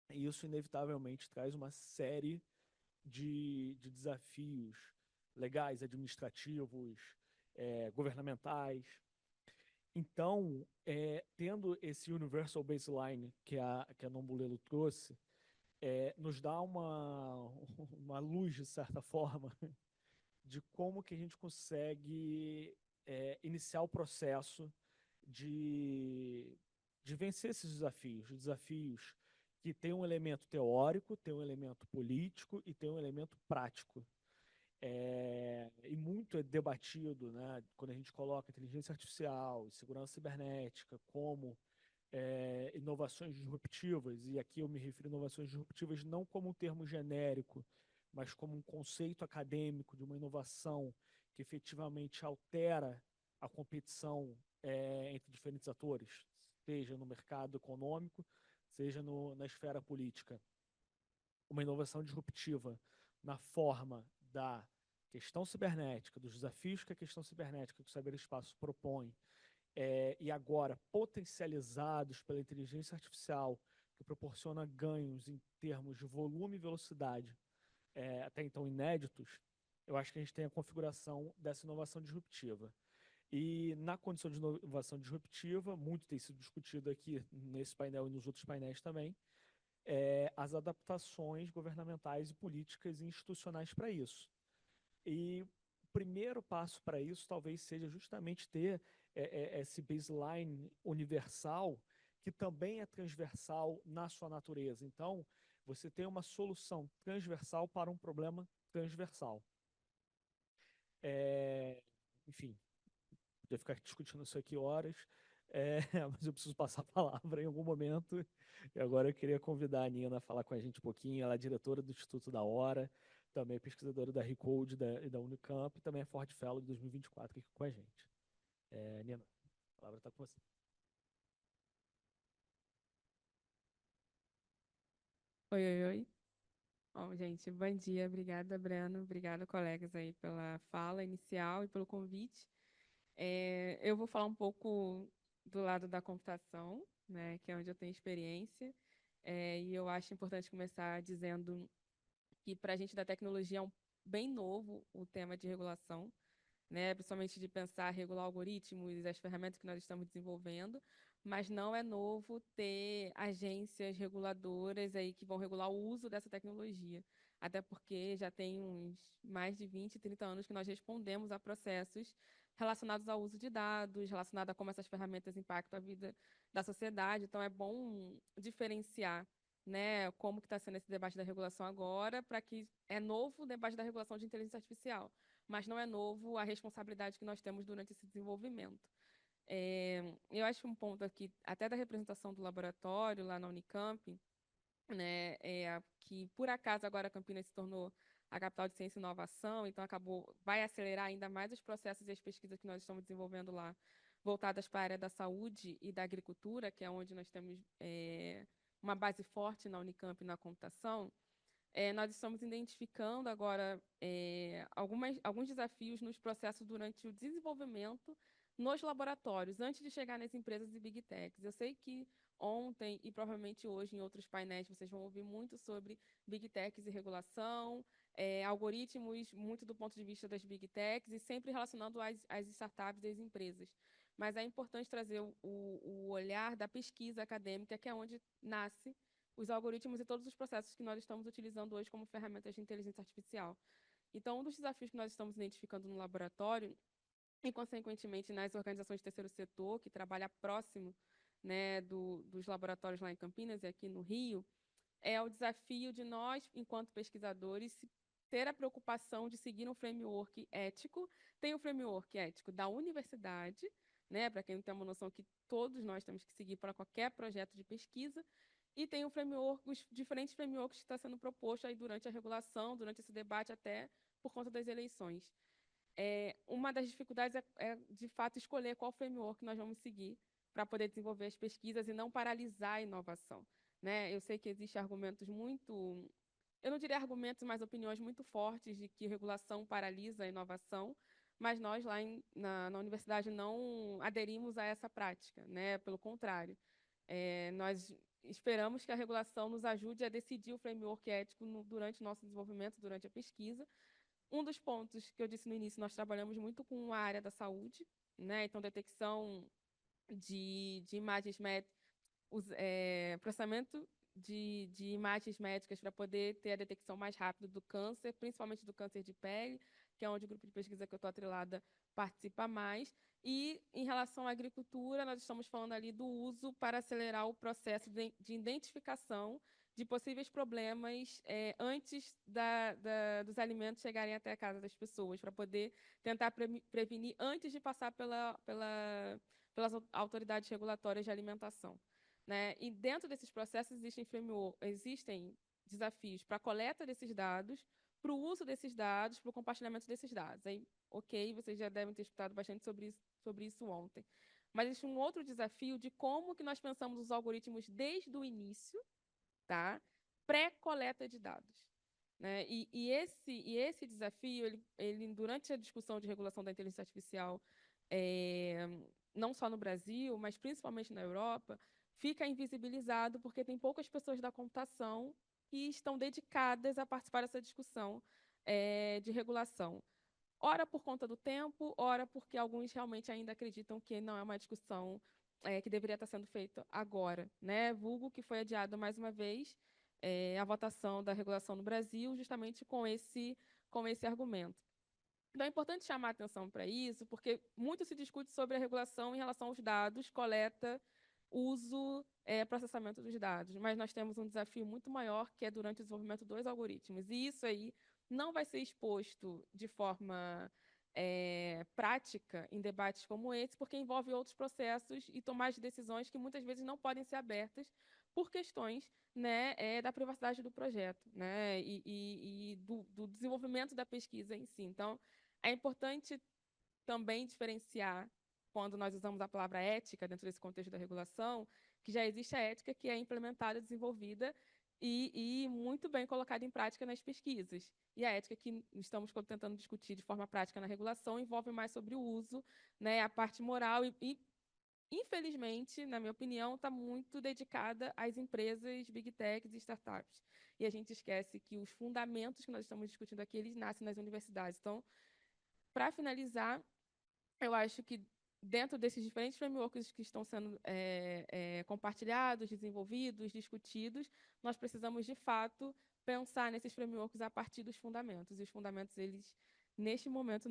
[SPEAKER 2] E isso, inevitavelmente, traz uma série de desafios legais, administrativos, governamentais. Então, tendo esse universal baseline que a Nombulela trouxe, nos dá uma luz, de certa forma, de como que a gente consegue iniciar o processo de vencer esses desafios que tem um elemento teórico, tem um elemento político e tem um elemento prático. E muito é debatido, né, quando a gente coloca inteligência artificial, segurança cibernética como inovações disruptivas, e aqui eu me refiro a inovações disruptivas não como um termo genérico, mas como um conceito acadêmico de uma inovação que efetivamente altera a competição entre diferentes atores, seja no mercado econômico, seja na esfera política. Uma inovação disruptiva na forma da questão cibernética, dos desafios que a questão cibernética, que o ciberespaço propõe, e agora potencializados pela inteligência artificial, que proporciona ganhos em termos de volume e velocidade, até então inéditos, eu acho que a gente tem a configuração dessa inovação disruptiva. E na condição de inovação disruptiva, muito tem sido discutido aqui nesse painel e nos outros painéis também, as adaptações governamentais e políticas e institucionais para isso. E o primeiro passo para isso talvez seja justamente ter esse baseline universal, que também é transversal na sua natureza. Então, você tem uma solução transversal para um problema transversal. Enfim, podia ficar discutindo isso aqui horas, mas eu preciso passar a palavra em algum momento. E agora eu queria convidar a Nina a falar com a gente um pouquinho. Ela é diretora do Instituto da Hora, também é pesquisadora da Recode e da Unicamp, e também é Ford Fellow de 2024 aqui com a gente. Nina, a palavra está com você.
[SPEAKER 5] Oi, oi, oi. Bom, gente, bom dia. Obrigada, Breno. Obrigada, colegas, aí, pela fala inicial e pelo convite. Eu vou falar um pouco do lado da computação, né, que é onde eu tenho experiência, e eu acho importante começar dizendo que, para a gente da tecnologia, é bem novo o tema de regulação, né, principalmente de pensar regular algoritmos, as ferramentas que nós estamos desenvolvendo, mas não é novo ter agências reguladoras aí que vão regular o uso dessa tecnologia, até porque já tem uns mais de 20, 30 anos que nós respondemos a processos relacionados ao uso de dados, relacionados a como essas ferramentas impactam a vida da sociedade. Então, é bom diferenciar, né, como que está sendo esse debate da regulação agora, para que é novo o debate da regulação de inteligência artificial, mas não é novo a responsabilidade que nós temos durante esse desenvolvimento. Eu acho um ponto aqui, até da representação do laboratório lá na Unicamp, né, que por acaso agora Campinas se tornou a capital de ciência e inovação, então vai acelerar ainda mais os processos e as pesquisas que nós estamos desenvolvendo lá, voltadas para a área da saúde e da agricultura, que é onde nós temos uma base forte na Unicamp na computação. Nós estamos identificando agora alguns desafios nos processos durante o desenvolvimento nos laboratórios, antes de chegar nas empresas e Big Techs. Eu sei que ontem e provavelmente hoje em outros painéis vocês vão ouvir muito sobre Big Techs e regulação, algoritmos muito do ponto de vista das Big Techs e sempre relacionando às startups e às empresas. Mas é importante trazer o olhar da pesquisa acadêmica, que é onde nasce os algoritmos e todos os processos que nós estamos utilizando hoje como ferramentas de inteligência artificial. Então, um dos desafios que nós estamos identificando no laboratório e, consequentemente, nas organizações de terceiro setor, que trabalha próximo, né, dos laboratórios lá em Campinas e aqui no Rio, é o desafio de nós, enquanto pesquisadores, ter a preocupação de seguir um framework ético. Tem o framework ético da universidade, né, para quem não tem uma noção que todos nós temos que seguir para qualquer projeto de pesquisa, e tem os diferentes frameworks que está sendo proposto aí durante a regulação, durante esse debate, até por conta das eleições. Uma das dificuldades é, de fato, escolher qual framework nós vamos seguir para poder desenvolver as pesquisas e não paralisar a inovação, né? Eu sei que existem argumentos eu não diria argumentos, mas opiniões muito fortes de que regulação paralisa a inovação, mas nós lá na universidade não aderimos a essa prática, né? Pelo contrário, nós esperamos que a regulação nos ajude a decidir o framework ético durante o nosso desenvolvimento, durante a pesquisa. Um dos pontos que eu disse no início, nós trabalhamos muito com a área da saúde, né? Então, detecção de imagens médicas, processamento de imagens médicas para poder ter a detecção mais rápida do câncer, principalmente do câncer de pele, que é onde o grupo de pesquisa que eu estou atrelada participa mais. E, em relação à agricultura, nós estamos falando ali do uso para acelerar o processo de identificação de possíveis problemas antes dos alimentos chegarem até a casa das pessoas, para poder tentar prevenir antes de passar pelas autoridades regulatórias de alimentação, né? E dentro desses processos existem desafios para a coleta desses dados, para o uso desses dados, para o compartilhamento desses dados. Aí, ok, vocês já devem ter escutado bastante sobre isso ontem. Mas existe um outro desafio de como que nós pensamos os algoritmos desde o início, tá? Pré-coleta de dados, né? E esse desafio, ele, durante a discussão de regulação da inteligência artificial, não só no Brasil, mas principalmente na Europa, fica invisibilizado porque tem poucas pessoas da computação que estão dedicadas a participar dessa discussão de regulação. Ora por conta do tempo, ora porque alguns realmente ainda acreditam que não é uma discussão que deveria estar sendo feita agora, né? Vulgo que foi adiado mais uma vez a votação da regulação no Brasil, justamente com esse argumento. Então, é importante chamar a atenção para isso, porque muito se discute sobre a regulação em relação aos dados, coleta, uso, processamento dos dados, mas nós temos um desafio muito maior, que é durante o desenvolvimento dos algoritmos, e isso aí não vai ser exposto de forma prática em debates como esse, porque envolve outros processos e tomar de decisões que muitas vezes não podem ser abertas por questões, né, da privacidade do projeto, né, e do desenvolvimento da pesquisa em si. Então, é importante também diferenciar, quando nós usamos a palavra ética dentro desse contexto da regulação, que já existe a ética que é implementada, desenvolvida e muito bem colocada em prática nas pesquisas. E a ética que estamos tentando discutir de forma prática na regulação envolve mais sobre o uso, né, a parte moral e infelizmente, na minha opinião, está muito dedicada às empresas, big techs e startups. E a gente esquece que os fundamentos que nós estamos discutindo aqui, eles nascem nas universidades. Então, para finalizar, eu acho que dentro desses diferentes frameworks que estão sendo compartilhados, desenvolvidos, discutidos, nós precisamos, de fato, pensar nesses frameworks a partir dos fundamentos. E os fundamentos, eles, neste momento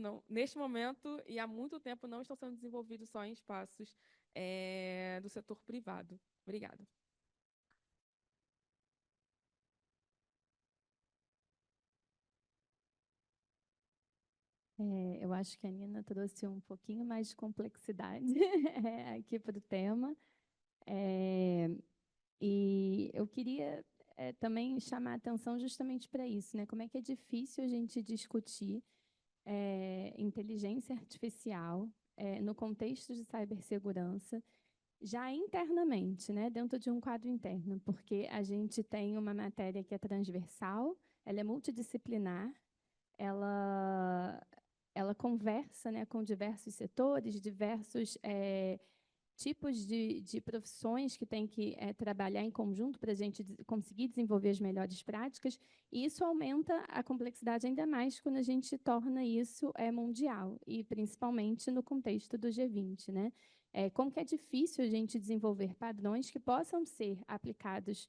[SPEAKER 5] e há muito tempo, não estão sendo desenvolvidos só em espaços do setor privado. Obrigada.
[SPEAKER 1] Eu acho que a Nina trouxe um pouquinho mais de complexidade aqui para o tema. E eu queria também chamar a atenção justamente para isso, né? Como é que é difícil a gente discutir inteligência artificial no contexto de cibersegurança, já internamente, né? Dentro de um quadro interno, porque a gente tem uma matéria que é transversal, ela é multidisciplinar, ela conversa, né, com diversos setores, diversos tipos de profissões que tem que trabalhar em conjunto para a gente conseguir desenvolver as melhores práticas, e isso aumenta a complexidade ainda mais quando a gente torna isso mundial, e principalmente no contexto do G20, né? Como que é difícil a gente desenvolver padrões que possam ser aplicados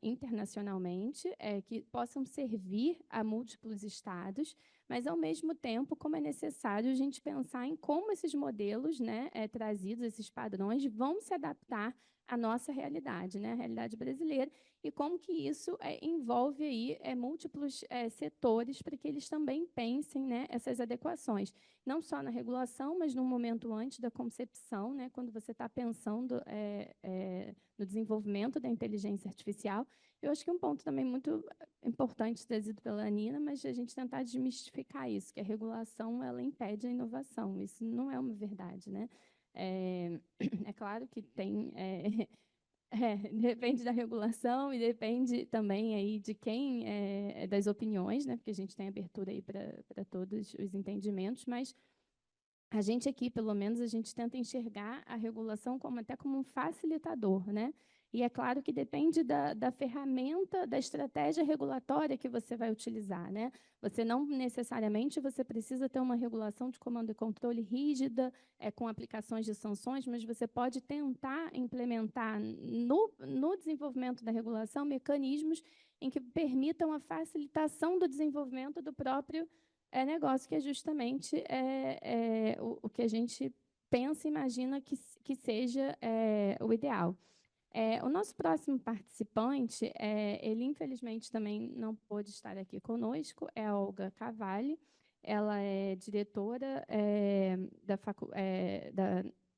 [SPEAKER 1] internacionalmente, que possam servir a múltiplos estados, mas, ao mesmo tempo, como é necessário a gente pensar em como esses modelos, né, trazidos, esses padrões, vão se adaptar à nossa realidade, né, a realidade brasileira, e como que isso envolve aí, múltiplos setores para que eles também pensem, né, essas adequações, não só na regulação, mas no momento antes da concepção, né, quando você está pensando no desenvolvimento da inteligência artificial. Eu acho que um ponto também muito importante trazido pela Nina, mas a gente tentar desmistificar isso, que a regulação ela impede a inovação. Isso não é uma verdade, né? É claro que tem Depende da regulação e depende também aí de quem, das opiniões, né? Porque a gente tem abertura aí para todos os entendimentos, mas a gente aqui, pelo menos, a gente tenta enxergar a regulação até como um facilitador, né? E é claro que depende da ferramenta, da estratégia regulatória que você vai utilizar, né? Você não necessariamente você precisa ter uma regulação de comando e controle rígida, com aplicações de sanções, mas você pode tentar implementar no desenvolvimento da regulação mecanismos em que permitam a facilitação do desenvolvimento do próprio negócio, que é justamente o que a gente pensa e imagina que seja o ideal. O nosso próximo participante, ele infelizmente também não pôde estar aqui conosco, é a Olga Cavalli. Ela é diretora da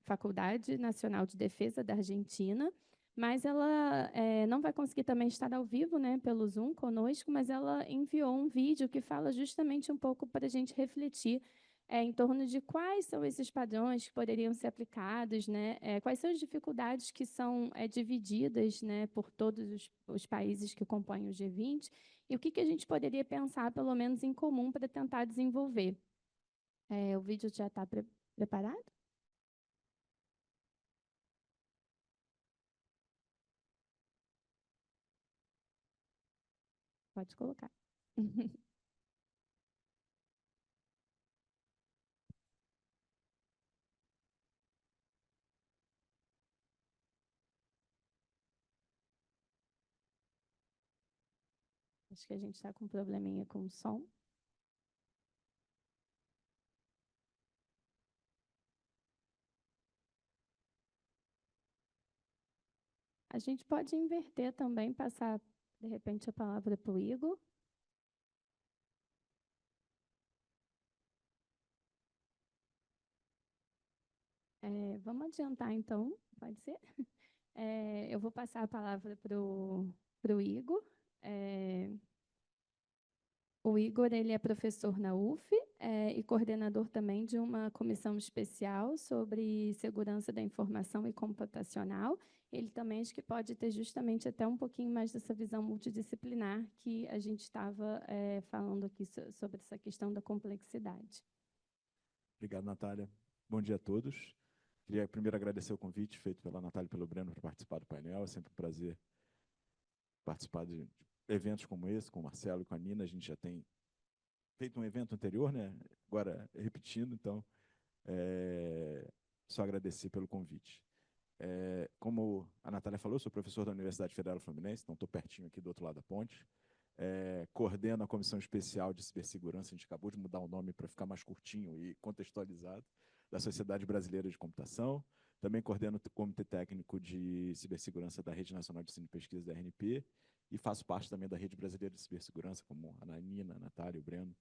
[SPEAKER 1] Faculdade Nacional de Defesa da Argentina, mas ela não vai conseguir também estar ao vivo, né, pelo Zoom conosco, mas ela enviou um vídeo que fala justamente um pouco para a gente refletir em torno de quais são esses padrões que poderiam ser aplicados, né? Quais são as dificuldades que são divididas, né, por todos os países que compõem o G20 e o que a gente poderia pensar, pelo menos, em comum para tentar desenvolver. O vídeo já está preparado? Pode colocar. Acho que a gente está com um probleminha com o som. A gente pode inverter também, passar, de repente, a palavra para o Igor. Vamos adiantar, então, pode ser? Eu vou passar a palavra para o Igor. O Igor, ele é professor na UF e coordenador também de uma comissão especial sobre segurança da informação e computacional. Ele também acho que pode ter justamente até um pouquinho mais dessa visão multidisciplinar que a gente estava falando aqui sobre essa questão da complexidade.
[SPEAKER 6] Obrigado, Natália. Bom dia a todos. Queria primeiro agradecer o convite feito pela Natália e pelo Breno para participar do painel. É sempre um prazer participar de eventos como esse, com o Marcelo e com a Nina. A gente já tem feito um evento anterior, né? Agora repetindo, então, só agradecer pelo convite. Como a Natália falou, eu sou professor da Universidade Federal Fluminense, então estou pertinho aqui do outro lado da ponte. Coordeno a Comissão Especial de Cibersegurança, a gente acabou de mudar o nome para ficar mais curtinho e contextualizado, da Sociedade Brasileira de Computação. Também coordeno o Comitê Técnico de Cibersegurança da Rede Nacional de Ensino e Pesquisa da RNP e faço parte também da Rede Brasileira de Cibersegurança, como a Nina, a Natália e o Breno,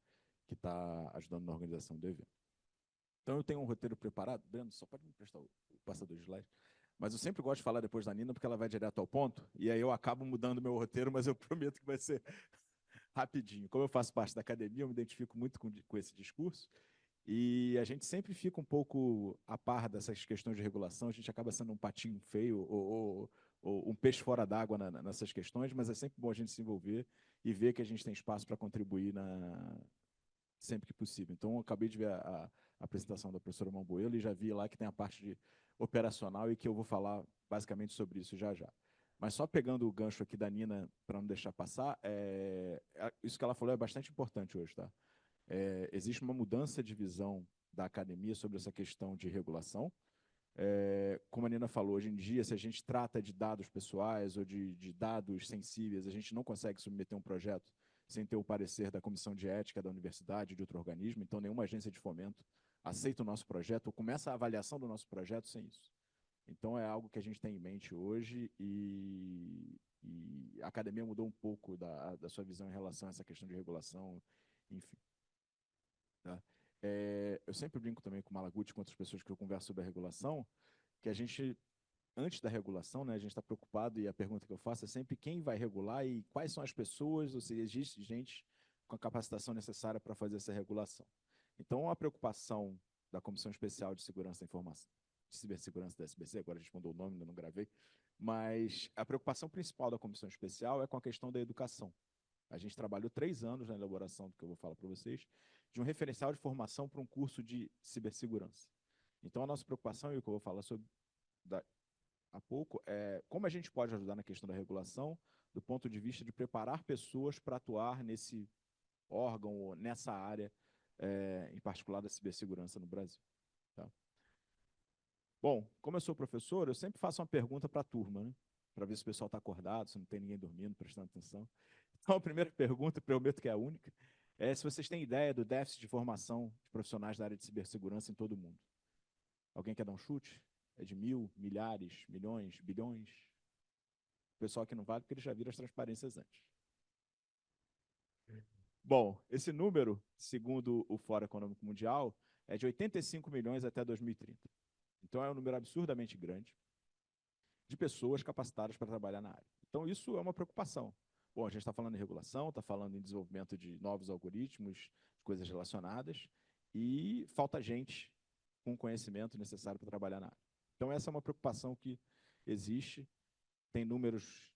[SPEAKER 6] que está ajudando na organização do evento. Então, eu tenho um roteiro preparado. Breno, só pode me prestar o passador de slide. Mas eu sempre gosto de falar depois da Nina, porque ela vai direto ao ponto, e aí eu acabo mudando meu roteiro, mas eu prometo que vai ser rapidinho. Como eu faço parte da academia, eu me identifico muito com esse discurso, e a gente sempre fica um pouco a par dessas questões de regulação, a gente acaba sendo um patinho feio ou um peixe fora d'água nessas questões, mas é sempre bom a gente se envolver e ver que a gente tem espaço para contribuir sempre que possível. Então, eu acabei de ver a apresentação da professora Mamboelo e já vi lá que tem a parte operacional e que eu vou falar basicamente sobre isso já já. Mas só pegando o gancho aqui da Nina, para não deixar passar, isso que ela falou é bastante importante hoje, tá? Existe uma mudança de visão da academia sobre essa questão de regulação. Como a Nina falou, hoje em dia, se a gente trata de dados pessoais ou de dados sensíveis, a gente não consegue submeter um projeto sem ter o parecer da comissão de ética da universidade, de outro organismo, então nenhuma agência de fomento aceita o nosso projeto ou começa a avaliação do nosso projeto sem isso. Então, é algo que a gente tem em mente hoje e a academia mudou um pouco da sua visão em relação a essa questão de regulação, enfim. Tá? Eu sempre brinco também com o Malaguti, com outras pessoas que eu converso sobre a regulação, que a gente, antes da regulação, né, a gente está preocupado e a pergunta que eu faço é sempre quem vai regular e quais são as pessoas, ou se existe gente com a capacitação necessária para fazer essa regulação. Então, a preocupação da Comissão Especial de Segurança da Informação, de Cibersegurança da SBC, agora a gente mudou o nome, ainda não gravei, Mas a preocupação principal da comissão especial é com a questão da educação. A gente trabalhou 3 anos na elaboração do que eu vou falar para vocês, de um referencial de formação para um curso de cibersegurança. Então, a nossa preocupação, e o que eu vou falar sobre há pouco, é como a gente pode ajudar na questão da regulação, do ponto de vista de preparar pessoas para atuar nesse órgão ou nessa área, em particular da cibersegurança no Brasil. Tá? Bom, como eu sou professor, eu sempre faço uma pergunta para a turma, né? Para ver se o pessoal está acordado, se não tem ninguém dormindo, prestando atenção. Então, a primeira pergunta, prometo que é a única, é se vocês têm ideia do déficit de formação de profissionais da área de cibersegurança em todo o mundo. Alguém quer dar um chute? É de 1.000, milhares, milhões, bilhões? O pessoal aqui não vale porque eles já viram as transparências antes. Bom, esse número, segundo o Fórum Econômico Mundial, é de 85 milhões até 2030. Então, é um número absurdamente grande de pessoas capacitadas para trabalhar na área. Então, isso é uma preocupação. Bom, a gente está falando em regulação, está falando em desenvolvimento de novos algoritmos, coisas relacionadas, e falta gente com o conhecimento necessário para trabalhar na área. Então, essa é uma preocupação que existe. Tem números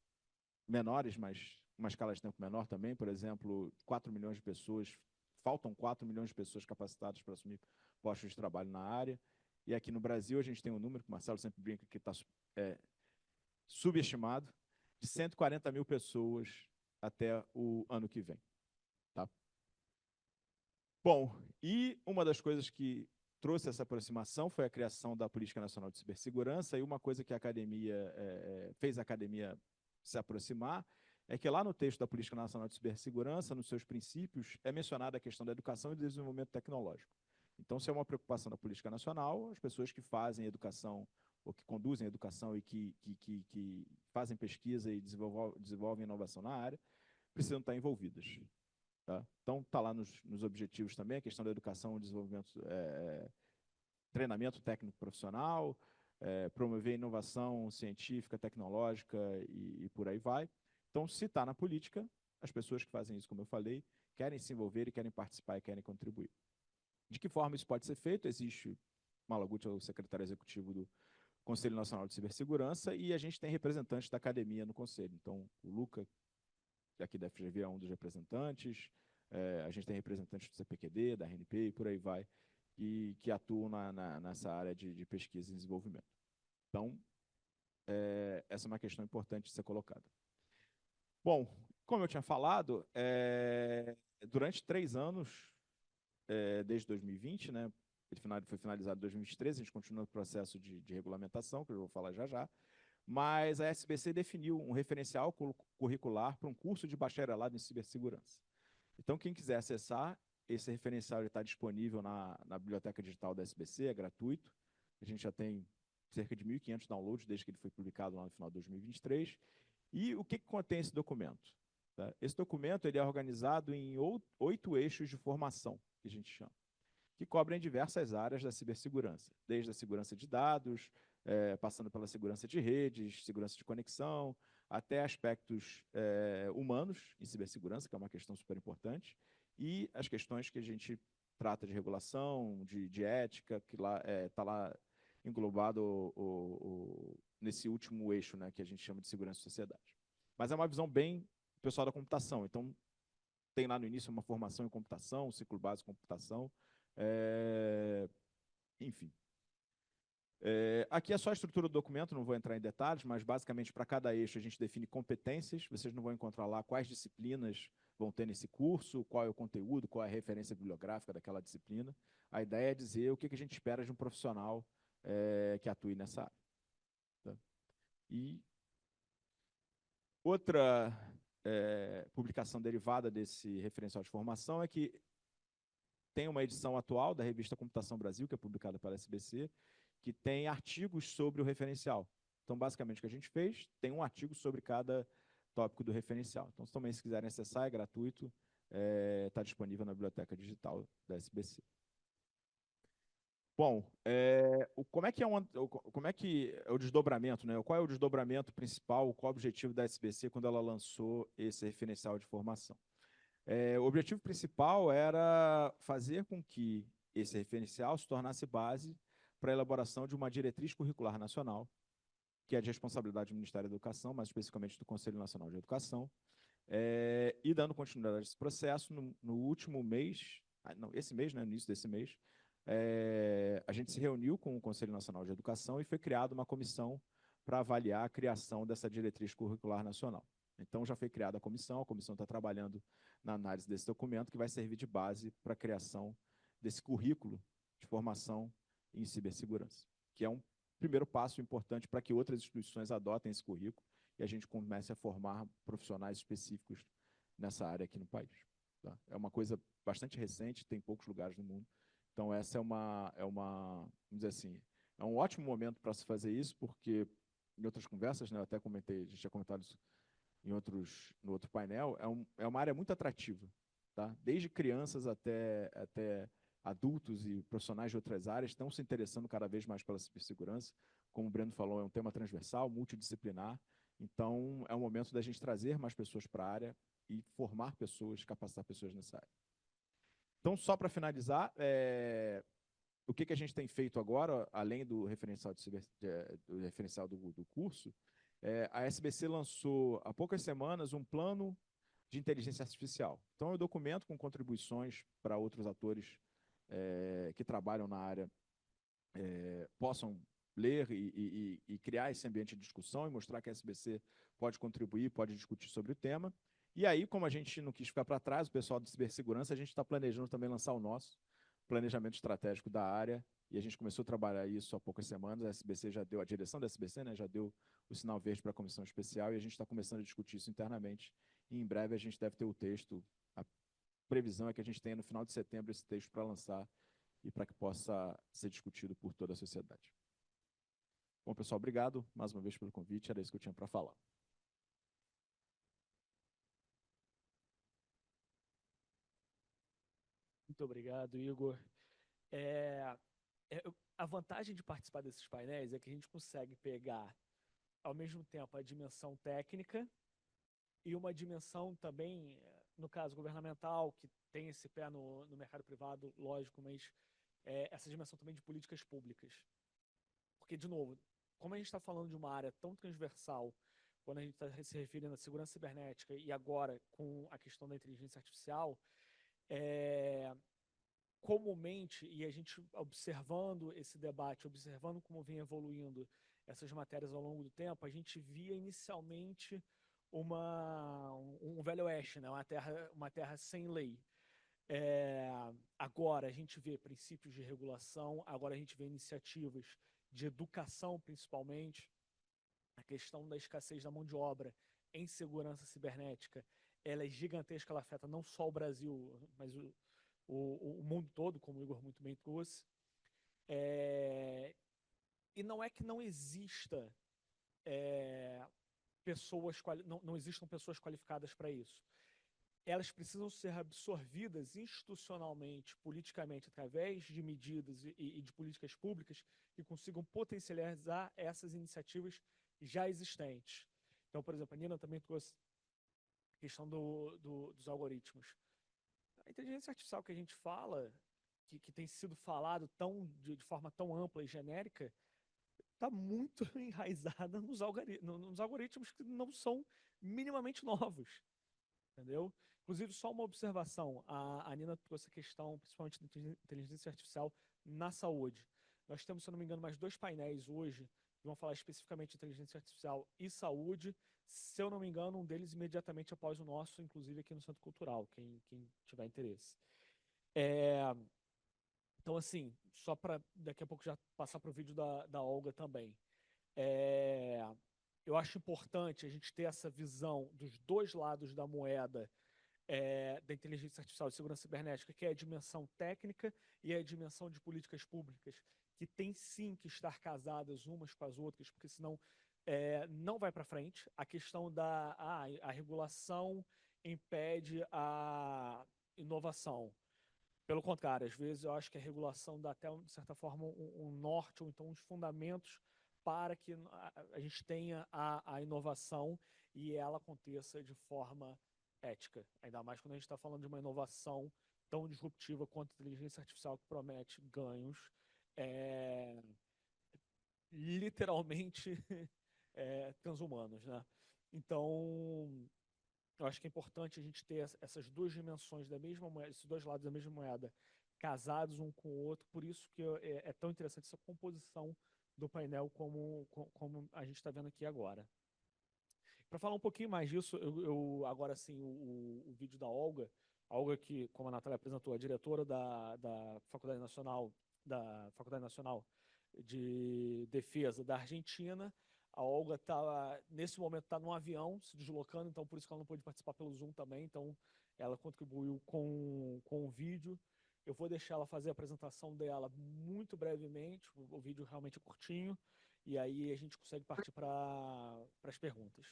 [SPEAKER 6] menores, mas uma escala de tempo menor também. Por exemplo, 4 milhões de pessoas, faltam 4 milhões de pessoas capacitadas para assumir postos de trabalho na área. E aqui no Brasil, a gente tem um número, que o Marcelo sempre brinca que está subestimado, de 140 mil pessoas até o ano que vem. Tá? Bom, e uma das coisas que trouxe essa aproximação foi a criação da Política Nacional de Cibersegurança, e uma coisa que a academia fez a academia se aproximar é que lá no texto da Política Nacional de Cibersegurança, nos seus princípios, é mencionada a questão da educação e do desenvolvimento tecnológico. Então, se é uma preocupação da política nacional, as pessoas que fazem educação ou que conduzem a educação e que fazem pesquisa e desenvolvem inovação na área, precisam estar envolvidas. Tá? Então, está lá nos objetivos também a questão da educação, desenvolvimento, treinamento técnico profissional, promover inovação científica, tecnológica e por aí vai. Então, se está na política, as pessoas que fazem isso, como eu falei, querem se envolver e querem participar e querem contribuir. De que forma isso pode ser feito? Existe Malaguti, é o secretário executivo do Conselho Nacional de Cibersegurança, e a gente tem representantes da academia no conselho. Então, o Luca, aqui da FGV, é um dos representantes, a gente tem representantes do CPQD, da RNP e por aí vai, e que atuam nessa área de pesquisa e desenvolvimento. Então, essa é uma questão importante de ser colocada. Bom, como eu tinha falado, durante 3 anos, desde 2020, né, ele foi finalizado em 2023, a gente continua no processo de regulamentação, que eu vou falar já já, mas a SBC definiu um referencial curricular para um curso de bacharelado em cibersegurança. Então, quem quiser acessar, esse referencial está disponível na biblioteca digital da SBC, é gratuito. A gente já tem cerca de 1.500 downloads desde que ele foi publicado lá no final de 2023. E o que contém esse documento? Tá? Esse documento ele é organizado em 8 eixos de formação, que a gente chama, que cobrem diversas áreas da cibersegurança, desde a segurança de dados, passando pela segurança de redes, segurança de conexão, até aspectos humanos em cibersegurança, que é uma questão super importante, e as questões que a gente trata de regulação, de ética, que está lá englobado nesse último eixo, né, que a gente chama de segurança e sociedade. Mas é uma visão bem pessoal da computação. Então, tem lá no início uma formação em computação, um ciclo básico de computação, enfim. Aqui é só a estrutura do documento, não vou entrar em detalhes, mas basicamente para cada eixo a gente define competências. Vocês não vão encontrar lá quais disciplinas vão ter nesse curso, qual é o conteúdo, qual é a referência bibliográfica daquela disciplina. A ideia é dizer o que a gente espera de um profissional que atue nessa área. Tá? E outra publicação derivada desse referencial de formação é que tem uma edição atual da revista Computação Brasil, que é publicada pela SBC, que tem artigos sobre o referencial. Então, basicamente, o que a gente fez, tem um artigo sobre cada tópico do referencial. Então, também, se quiserem acessar, é gratuito, está disponível na biblioteca digital da SBC. Bom, como é que é o desdobramento, né? Qual é o desdobramento principal, qual é o objetivo da SBC quando ela lançou esse referencial de formação? O objetivo principal era fazer com que esse referencial se tornasse base para a elaboração de uma diretriz curricular nacional que é de responsabilidade do Ministério da Educação, mais especificamente do Conselho Nacional de Educação. E dando continuidade a esse processo, no último mês, não, esse mês, né, no início desse mês, a gente se reuniu com o Conselho Nacional de Educação e foi criada uma comissão para avaliar a criação dessa diretriz curricular nacional. Então, já foi criada a comissão está trabalhando na análise desse documento, que vai servir de base para a criação desse currículo de formação em cibersegurança, que é um primeiro passo importante para que outras instituições adotem esse currículo e a gente comece a formar profissionais específicos nessa área aqui no país. Tá? É uma coisa bastante recente, tem poucos lugares no mundo. Então, essa vamos dizer assim, é um ótimo momento para se fazer isso, porque em outras conversas, né, eu até comentei, a gente tinha comentado isso no outro painel, é uma área muito atrativa. Tá? Desde crianças até adultos e profissionais de outras áreas estão se interessando cada vez mais pela cibersegurança. Como o Breno falou, é um tema transversal, multidisciplinar. Então, é o momento da gente trazer mais pessoas para a área e formar pessoas, capacitar pessoas nessa área. Então, só para finalizar, o que a gente tem feito agora, além do referencial, do curso, a SBC lançou há poucas semanas um plano de inteligência artificial. Então, é um documento com contribuições para outros atores que trabalham na área possam ler e criar esse ambiente de discussão e mostrar que a SBC pode contribuir, pode discutir sobre o tema. E aí, como a gente não quis ficar para trás, o pessoal de cibersegurança, a gente está planejando também lançar o nosso planejamento estratégico da área, e a gente começou a trabalhar isso há poucas semanas. A SBC já deu, a direção da SBC, né, já deu o sinal verde para a comissão especial, e a gente está começando a discutir isso internamente, e em breve a gente deve ter o texto. A previsão é que a gente tenha no final de setembro esse texto para lançar e para que possa ser discutido por toda a sociedade. Bom, pessoal, obrigado mais uma vez pelo convite, era isso que eu tinha para falar.
[SPEAKER 2] Muito obrigado, Igor. A vantagem de participar desses painéis é que a gente consegue pegar, ao mesmo tempo, a dimensão técnica e uma dimensão também, no caso governamental, que tem esse pé no mercado privado, lógico, mas essa dimensão também de políticas públicas. Porque, de novo, como a gente está falando de uma área tão transversal, quando a gente está se referindo à segurança cibernética e agora com a questão da inteligência artificial, comumente, e a gente observando esse debate, observando como vem evoluindo essas matérias ao longo do tempo, a gente via inicialmente um velho oeste, né? uma terra sem lei. Agora a gente vê princípios de regulação, agora a gente vê iniciativas de educação, principalmente. A questão da escassez da mão de obra em segurança cibernética, ela é gigantesca, ela afeta não só o Brasil, mas o mundo todo, como o Igor muito bem trouxe. E não é que não exista não existam pessoas qualificadas para isso. Elas precisam ser absorvidas institucionalmente, politicamente, através de medidas e de políticas públicas que consigam potencializar essas iniciativas já existentes. Então, por exemplo, a Nina também trouxe a questão dos algoritmos. A inteligência artificial que a gente fala, que tem sido falado de forma tão ampla e genérica, está muito enraizada nos algoritmos que não são minimamente novos. Entendeu? Inclusive, só uma observação, a Nina trouxe a questão, principalmente da inteligência artificial na saúde. Nós temos, se eu não me engano, mais 2 painéis hoje que vão falar especificamente de inteligência artificial e saúde. Se eu não me engano, um deles imediatamente após o nosso, inclusive aqui no Centro Cultural, quem tiver interesse. Então, assim, só para daqui a pouco já passar para o vídeo da Olga também. Eu acho importante a gente ter essa visão dos dois lados da moeda da inteligência artificial e segurança cibernética, que é a dimensão técnica e a dimensão de políticas públicas, que tem sim que estar casadas umas com as outras, porque senão não vai para frente. A questão a regulação impede a inovação. Pelo contrário, às vezes eu acho que a regulação dá até, de certa forma, um norte ou então uns fundamentos para que a gente tenha a inovação e ela aconteça de forma ética. Ainda mais quando a gente está falando de uma inovação tão disruptiva quanto a inteligência artificial, que promete ganhos literalmente transhumanos, né? Então, eu acho que é importante a gente ter essas duas dimensões da mesma moeda, esses dois lados da mesma moeda, casados um com o outro. Por isso que é tão interessante essa composição do painel como a gente está vendo aqui agora. Para falar um pouquinho mais disso, agora sim, o vídeo da Olga, a Olga que, como a Natália apresentou, é diretora da Faculdade Nacional de Defesa da Argentina. A Olga nesse momento está num avião se deslocando, então por isso que ela não pôde participar pelo Zoom também, então ela contribuiu com o vídeo. Eu vou deixar ela fazer a apresentação dela muito brevemente, o vídeo realmente é curtinho, e aí a gente consegue partir para as perguntas.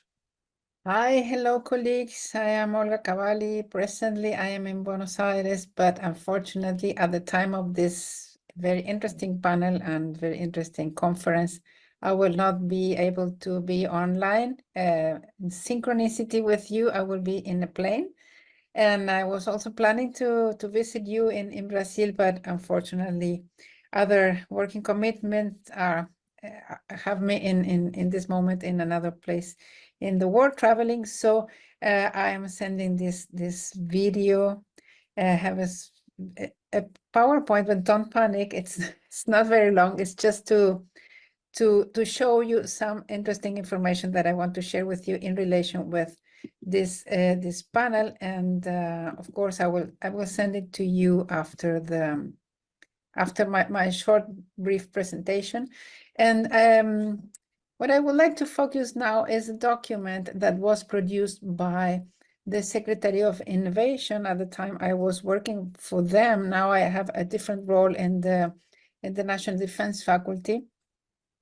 [SPEAKER 7] Hi, hello, colleagues. I am Olga Cavalli. Presently, I am in Buenos Aires, but unfortunately, at the time of this very interesting panel and very interesting conference, I will not be able to be online. In synchronicity with you, I will be in a plane. And I was also planning to visit you in Brazil, but unfortunately, other working commitments have me in this moment in another place in the world traveling. So I am sending this video. Have a PowerPoint, but don't panic. It's not very long. It's just to show you some interesting information that I want to share with you in relation with this panel. And of course, I will send it to you after my short brief presentation. And what I would like to focus now is a document that was produced by the Secretary of Innovation. At the time I was working for them. Now I have a different role in the National Defense Faculty.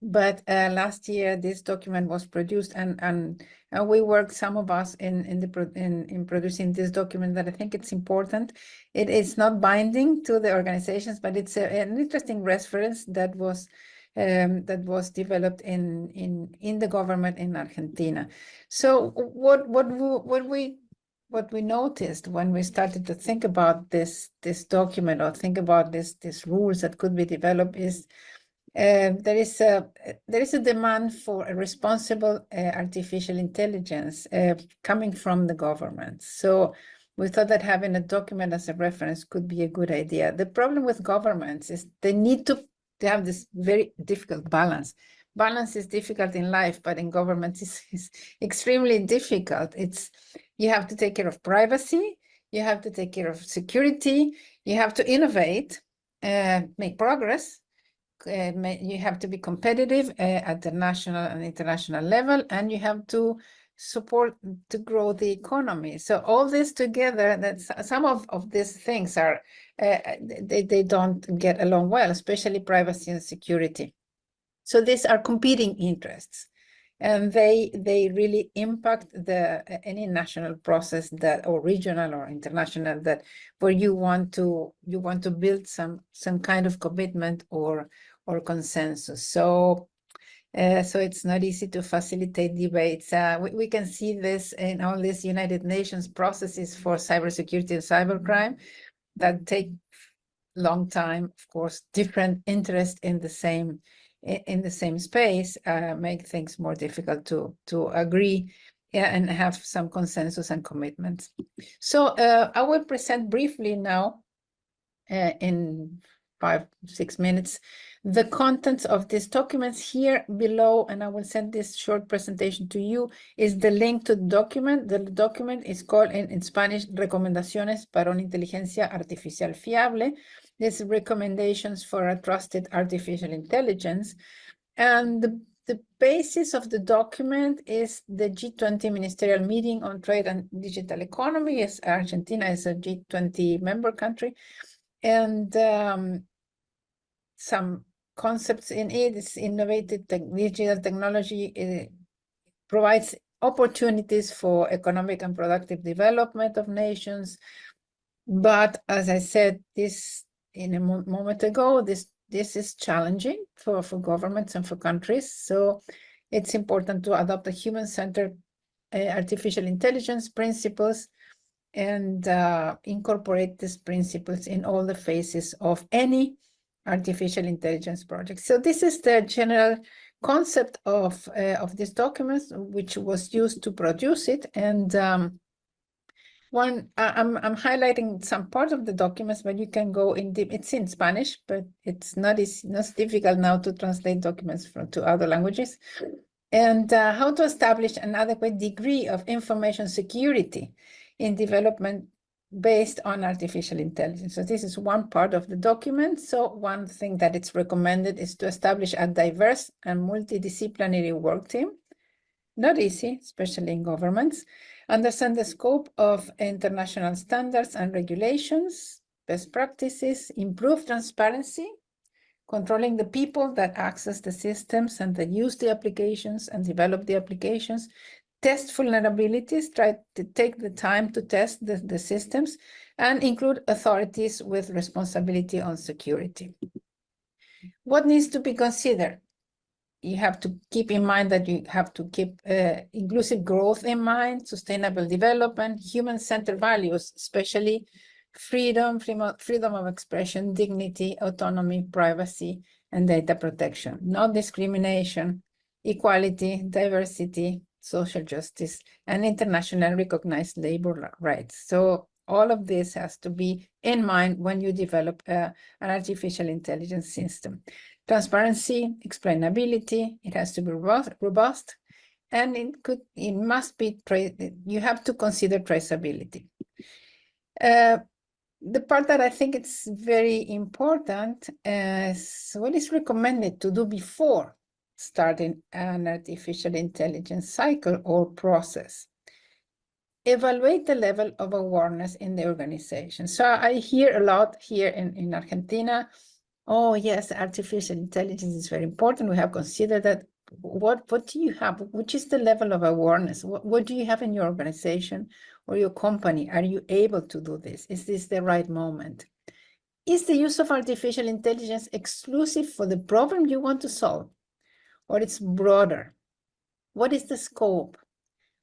[SPEAKER 7] But last year this document was produced, and we worked, some of us, in producing this document. That I think it's important. It is not binding to the organizations, but it's an interesting reference that was developed in the government in Argentina. So what we noticed when we started to think about this document, or think about these rules that could be developed, is there is a demand for a responsible artificial intelligence coming from the government. So we thought that having a document as a reference could be a good idea. The problem with governments is they need to have this very difficult balance. Balance is difficult in life, but in governments is extremely difficult. You have to take care of privacy, you have to take care of security, you have to innovate, make progress. You have to be competitive at the national and international level, and you have to support to grow the economy. So all this together, that some of these things are they don't get along well, especially privacy and security. So these are competing interests, and they really impact any national process that, or regional or international, that where you want to build some kind of commitment or consensus. So it's not easy to facilitate debates. We can see this in all these United Nations processes for cybersecurity and cybercrime that take long time. Of course, different interests in the same space make things more difficult to agree and have some consensus and commitments. So I will present briefly now in 5-6 minutes the contents of these documents. Here below, and I will send this short presentation to you, is the link to the document. The document is called in Spanish Recomendaciones para una Inteligencia Artificial Fiable. These recommendations for a trusted artificial intelligence. And the basis of the document is the G20 Ministerial Meeting on Trade and Digital Economy. Yes, Argentina is a G20 member country. And some concepts in it is innovative digital technology provides opportunities for economic and productive development of nations. But as I said this in a moment ago, this is challenging for governments and for countries. So it's important to adopt a human-centered artificial intelligence principles and incorporate these principles in all the phases of any artificial intelligence project. So this is the general concept of this document, which was used to produce it. And I'm highlighting some part of the documents, but you can go in deep. It's in Spanish, but it's not difficult now to translate documents to other languages. And how to establish an adequate degree of information security in development based on artificial intelligence. So this is one part of the document. So one thing that it's recommended is to establish a diverse and multidisciplinary work team. Not easy, especially in governments. Understand the scope of international standards and regulations, best practices, improve transparency, controlling the people that access the systems and that use the applications and develop the applications, test vulnerabilities, try to take the time to test the systems, and include authorities with responsibility on security. What needs to be considered? You have to keep in mind that you have to keep inclusive growth in mind, sustainable development, human-centered values, especially freedom of expression, dignity, autonomy, privacy, and data protection, non-discrimination, equality, diversity, social justice, and internationally recognized labor rights. So all of this has to be in mind when you develop an artificial intelligence system. Transparency, explainability, it has to be robust, and it must be, you have to consider traceability. The part that I think it's very important is what is recommended to do before starting an artificial intelligence cycle or process. Evaluate the level of awareness in the organization. So I hear a lot here in Argentina, oh yes, artificial intelligence is very important. We have considered that. What do you have? Which is the level of awareness? What do you have in your organization or your company? Are you able to do this? Is this the right moment? Is the use of artificial intelligence exclusive for the problem you want to solve, or it's broader? What is the scope?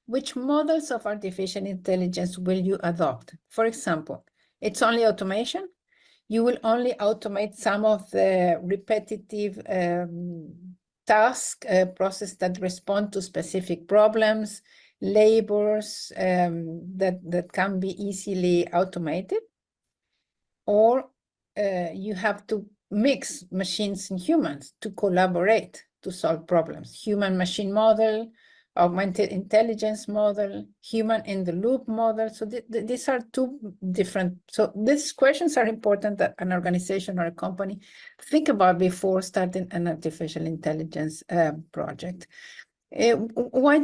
[SPEAKER 7] Which models of artificial intelligence will you adopt? For example, it's only automation. You will only automate some of the repetitive task process that respond to specific problems, labors that can be easily automated, or you have to mix machines and humans to collaborate to solve problems. Human-machine model, augmented intelligence model, human in the loop model. So these are two different. So these questions are important that an organization or a company think about before starting an artificial intelligence project. Why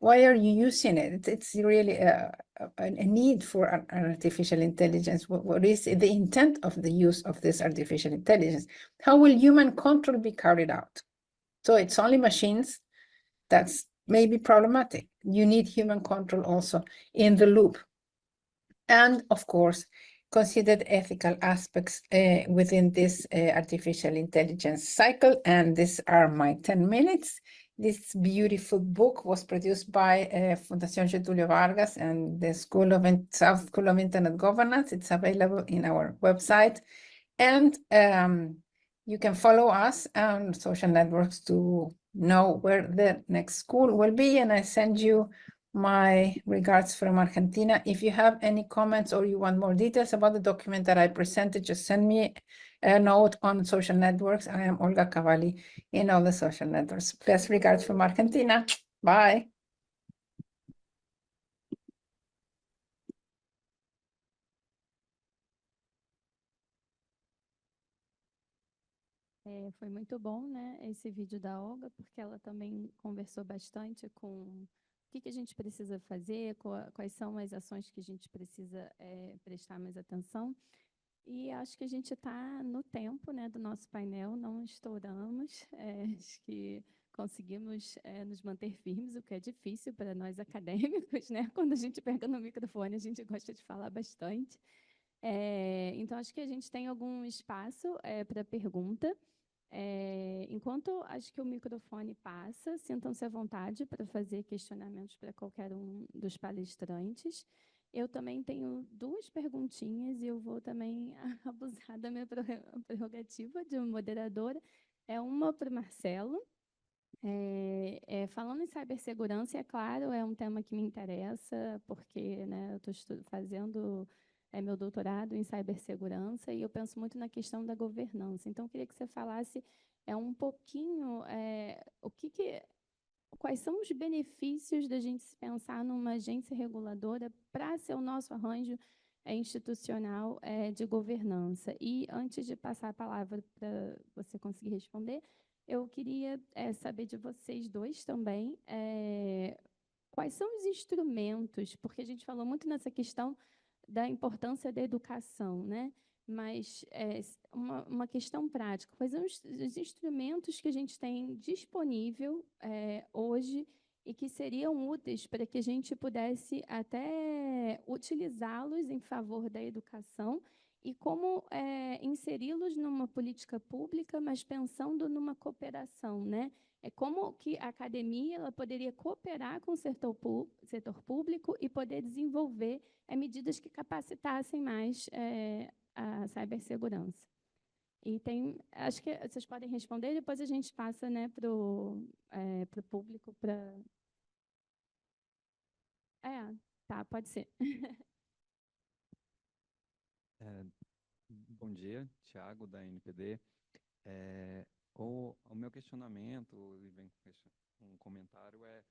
[SPEAKER 7] are you using it? It's really a need for an artificial intelligence. What is the intent of the use of this artificial intelligence? How will human control be carried out? So it's only machines. That's maybe problematic. You need human control also in the loop. And of course, consider ethical aspects within this artificial intelligence cycle. And these are my 10 minutes. This beautiful book was produced by Fundación Getulio Vargas and the South School of Internet Governance. It's available in our website. And you can follow us on social networks to know where the next school will be. And I send you my regards from Argentina. If you have any comments or you want more details about the document that I presented, just send me a note on social networks. I am Olga Cavalli in all the social networks. Best regards from Argentina. Bye.
[SPEAKER 1] Foi muito bom, né, esse vídeo da Olga, porque ela também conversou bastante com o que a gente precisa fazer, quais são as ações que a gente precisa prestar mais atenção. E acho que a gente está no tempo, né, do nosso painel, não estouramos, acho que conseguimos nos manter firmes, o que é difícil para nós acadêmicos, né? Quando a gente pega no microfone, a gente gosta de falar bastante. Então, acho que a gente tem algum espaço para pergunta. Enquanto acho que o microfone passa, sintam-se à vontade para fazer questionamentos para qualquer um dos palestrantes. Eu também tenho 2 perguntinhas e eu vou também abusar da minha prerrogativa de moderadora. Uma para o Marcelo Falando em cibersegurança, é claro, é um tema que me interessa, porque, né, eu estou fazendo meu doutorado em cibersegurança e eu penso muito na questão da governança. Então, eu queria que você falasse um pouquinho quais são os benefícios da gente se pensar numa agência reguladora para ser o nosso arranjo institucional de governança. E, antes de passar a palavra para você conseguir responder, eu queria saber de vocês dois também quais são os instrumentos, porque a gente falou muito nessa questão da importância da educação, né? Mas uma questão prática, quais são os instrumentos que a gente tem disponível hoje e que seriam úteis para que a gente pudesse até utilizá-los em favor da educação e como inseri-los numa política pública, mas pensando numa cooperação, né? Como que a academia ela poderia cooperar com o setor público e poder desenvolver medidas que capacitassem mais a cibersegurança. E acho que vocês podem responder, depois a gente passa, né, para o público. Tá, pode ser.
[SPEAKER 8] Bom dia, Thiago, da NPD. O meu questionamento, e vem um comentário, é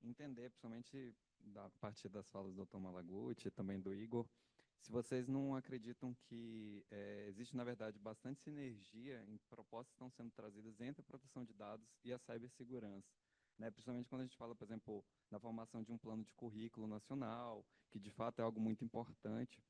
[SPEAKER 8] entender, principalmente a partir das falas do Dr. Malaguti e também do Igor, se vocês não acreditam que existe, na verdade, bastante sinergia em propostas que estão sendo trazidas entre a proteção de dados e a cibersegurança. Né? Principalmente quando a gente fala, por exemplo, na formação de um plano de currículo nacional, que de fato é algo muito importante.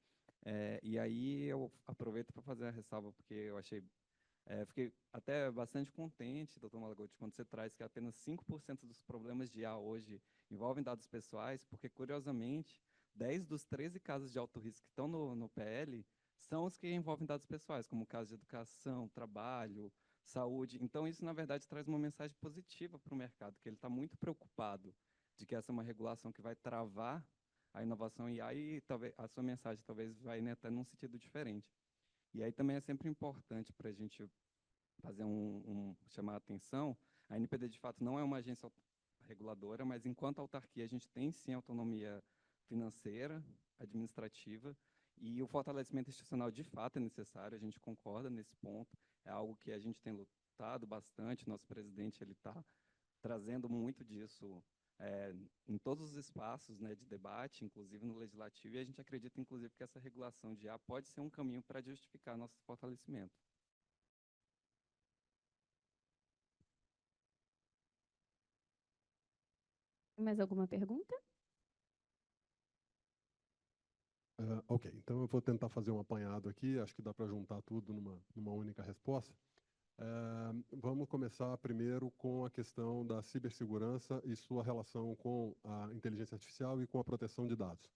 [SPEAKER 8] E aí eu aproveito para fazer a ressalva, porque eu fiquei até bastante contente, doutor Malaguti, quando você traz que apenas 5% dos problemas de IA hoje envolvem dados pessoais, porque, curiosamente, 10 dos 13 casos de alto risco que estão no PL são os que envolvem dados pessoais, como casos de educação, trabalho, saúde. Então, isso, na verdade, traz uma mensagem positiva para o mercado, que ele está muito preocupado de que essa é uma regulação que vai travar a inovação IA e talvez a sua mensagem talvez vai, né, até num sentido diferente. E aí também é sempre importante para a gente fazer chamar a atenção. A NPD, de fato, não é uma agência reguladora, mas enquanto autarquia a gente tem, sim, autonomia financeira, administrativa, e o fortalecimento institucional, de fato, é necessário, a gente concorda nesse ponto, é algo que a gente tem lutado bastante, nosso presidente está trazendo muito disso em todos os espaços, né, de debate, inclusive no legislativo, e a gente acredita, inclusive, que essa regulação de IA pode ser um caminho para justificar nosso fortalecimento.
[SPEAKER 1] Mais alguma pergunta?
[SPEAKER 3] Ok, então eu vou tentar fazer um apanhado aqui, acho que dá para juntar tudo numa única resposta. Vamos começar primeiro com a questão da cibersegurança e sua relação com a inteligência artificial e com a proteção de dados.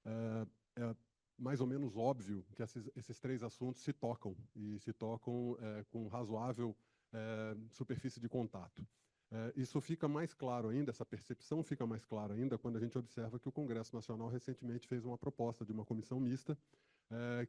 [SPEAKER 3] É mais ou menos óbvio que esses três assuntos se tocam, e se tocam com razoável superfície de contato. Isso fica mais claro ainda, essa percepção fica mais clara ainda quando a gente observa que o Congresso Nacional recentemente fez uma proposta de uma comissão mista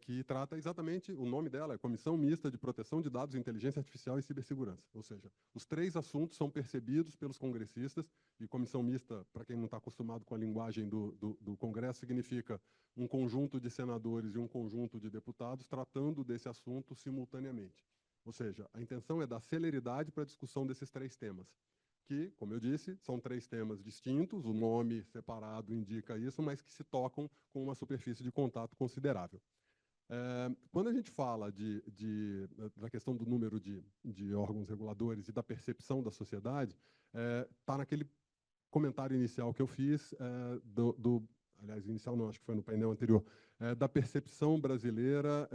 [SPEAKER 3] que trata exatamente, o nome dela é Comissão Mista de Proteção de Dados, Inteligência Artificial e Cibersegurança. Ou seja, os três assuntos são percebidos pelos congressistas, e comissão mista, para quem não está acostumado com a linguagem do Congresso, significa um conjunto de senadores e um conjunto de deputados tratando desse assunto simultaneamente. Ou seja, a intenção é dar celeridade para a discussão desses três temas, que, como eu disse, são três temas distintos, o nome separado indica isso, mas que se tocam com uma superfície de contato considerável. Quando a gente fala da questão do número de órgãos reguladores e da percepção da sociedade, está naquele comentário inicial que eu fiz, aliás, inicial não, acho que foi no painel anterior, da percepção brasileira,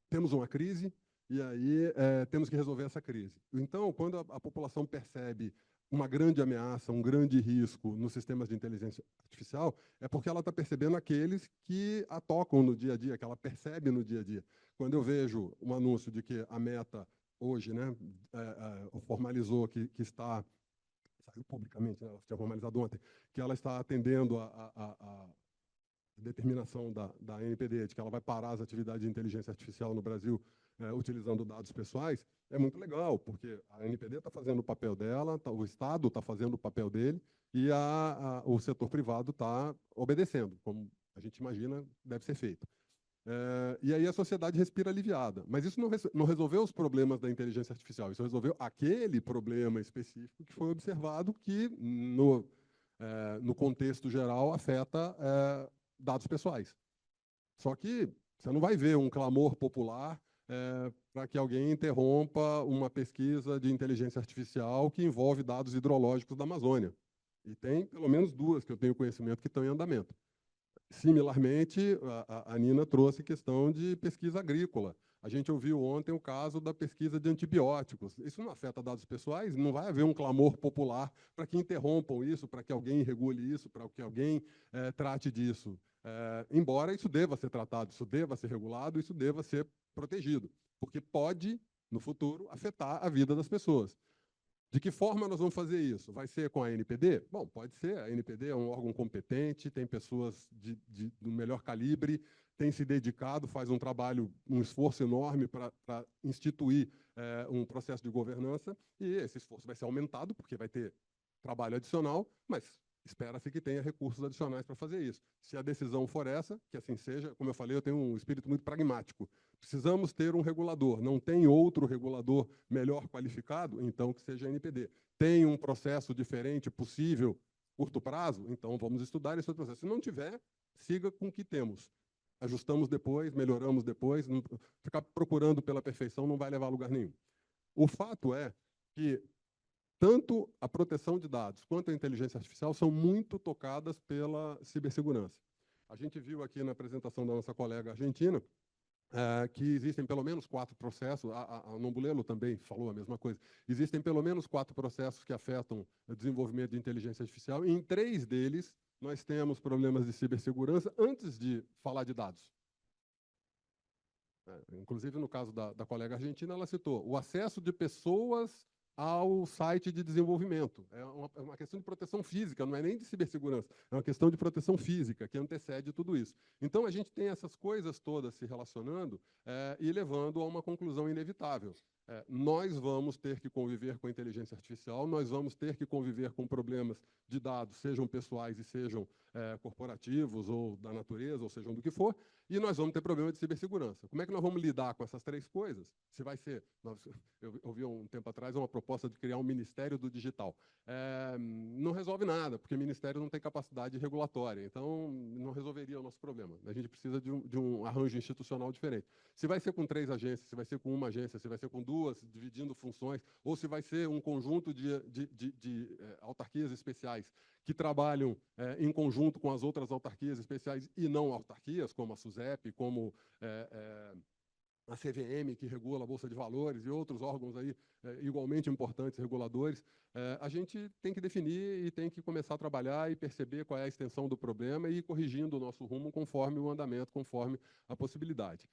[SPEAKER 3] temos uma crise, e aí temos que resolver essa crise. Então, quando a população percebe uma grande ameaça, um grande risco nos sistemas de inteligência artificial, é porque ela está percebendo aqueles que a tocam no dia a dia, que ela percebe no dia a dia. Quando eu vejo um anúncio de que a Meta, hoje, né, formalizou que está, saiu publicamente, né, ela tinha formalizado ontem, que ela está atendendo determinação da NPD de que ela vai parar as atividades de inteligência artificial no Brasil utilizando dados pessoais, é muito legal, porque a NPD está fazendo o papel dela, o Estado está fazendo o papel dele, e o setor privado está obedecendo, como a gente imagina deve ser feito. E aí a sociedade respira aliviada. Mas isso não resolveu os problemas da inteligência artificial, isso resolveu aquele problema específico que foi observado que, no contexto geral, afeta dados pessoais. Só que você não vai ver um clamor popular para que alguém interrompa uma pesquisa de inteligência artificial que envolve dados hidrológicos da Amazônia. E tem pelo menos 2 que eu tenho conhecimento que estão em andamento. Similarmente, a Nina trouxe questão de pesquisa agrícola. A gente ouviu ontem o caso da pesquisa de antibióticos. Isso não afeta dados pessoais, não vai haver um clamor popular para que interrompam isso, para que alguém regule isso, para que alguém trate disso. Embora isso deva ser tratado, isso deva ser regulado, isso deva ser protegido, porque pode, no futuro, afetar a vida das pessoas. De que forma nós vamos fazer isso? Vai ser com a NPD? Bom, pode ser. A NPD é um órgão competente, tem pessoas do melhor calibre, tem se dedicado, faz um trabalho, um esforço enorme para instituir um processo de governança, e esse esforço vai ser aumentado, porque vai ter trabalho adicional, mas espera-se que tenha recursos adicionais para fazer isso. Se a decisão for essa, que assim seja, como eu falei, eu tenho um espírito muito pragmático. Precisamos ter um regulador, não tem outro regulador melhor qualificado, então que seja a NPD. Tem um processo diferente possível, curto prazo, então vamos estudar esse processo. Se não tiver, siga com o que temos. Ajustamos depois, melhoramos depois, não, ficar procurando pela perfeição não vai levar a lugar nenhum. O fato é que tanto a proteção de dados quanto a inteligência artificial são muito tocadas pela cibersegurança. A gente viu aqui na apresentação da nossa colega argentina que existem pelo menos 4 processos, a Nombulelo também falou a mesma coisa, existem pelo menos 4 processos que afetam o desenvolvimento de inteligência artificial, e em 3 deles nós temos problemas de cibersegurança antes de falar de dados. Inclusive, no caso da colega argentina, ela citou o acesso de pessoas ao site de desenvolvimento. É uma questão de proteção física, não é nem de cibersegurança, é uma questão de proteção física que antecede tudo isso. Então, a gente tem essas coisas todas se relacionando e levando a uma conclusão inevitável. Nós vamos ter que conviver com a inteligência artificial, nós vamos ter que conviver com problemas de dados, sejam pessoais e sejam corporativos, ou da natureza, ou sejam do que for, e nós vamos ter problema de cibersegurança. Como é que nós vamos lidar com essas 3 coisas? Se vai ser... Eu ouvi um tempo atrás uma proposta de criar um Ministério do Digital. Não resolve nada, porque o Ministério não tem capacidade regulatória, então não resolveria o nosso problema. A gente precisa de um arranjo institucional diferente. Se vai ser com 3 agências, se vai ser com uma agência, se vai ser com 2, dividindo funções, ou se vai ser um conjunto de autarquias especiais que trabalham em conjunto com as outras autarquias especiais e não autarquias, como a SUSEP, como a CVM, que regula a Bolsa de Valores, e outros órgãos aí igualmente importantes, reguladores, a gente tem que definir e tem que começar a trabalhar e perceber qual é a extensão do problema e ir corrigindo o nosso rumo conforme o andamento, conforme a possibilidade.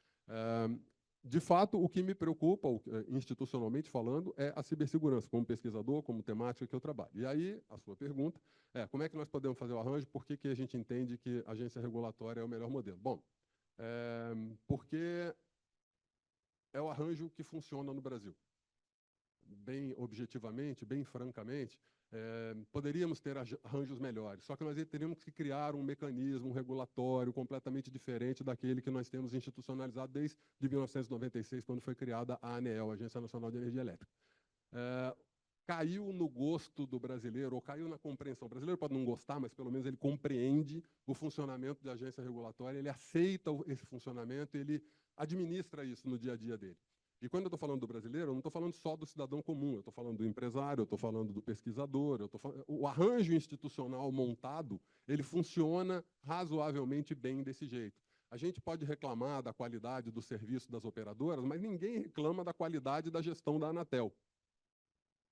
[SPEAKER 3] De fato, o que me preocupa, institucionalmente falando, é a cibersegurança, como pesquisador, como temática que eu trabalho. E aí, a sua pergunta é como é que nós podemos fazer o arranjo, por que a gente entende que a agência regulatória é o melhor modelo? Bom, porque é o arranjo que funciona no Brasil. Bem objetivamente, bem francamente, poderíamos ter arranjos melhores, só que nós teríamos que criar um mecanismo regulatório completamente diferente daquele que nós temos institucionalizado desde 1996, quando foi criada a ANEEL, Agência Nacional de Energia Elétrica. Caiu no gosto do brasileiro, ou caiu na compreensão. O brasileiro pode não gostar, mas pelo menos ele compreende o funcionamento da agência regulatória, ele aceita esse funcionamento, ele administra isso no dia a dia dele. E quando eu estou falando do brasileiro, eu não estou falando só do cidadão comum, eu estou falando do empresário, eu estou falando do pesquisador, o arranjo institucional montado, ele funciona razoavelmente bem desse jeito. A gente pode reclamar da qualidade do serviço das operadoras, mas ninguém reclama da qualidade da gestão da Anatel.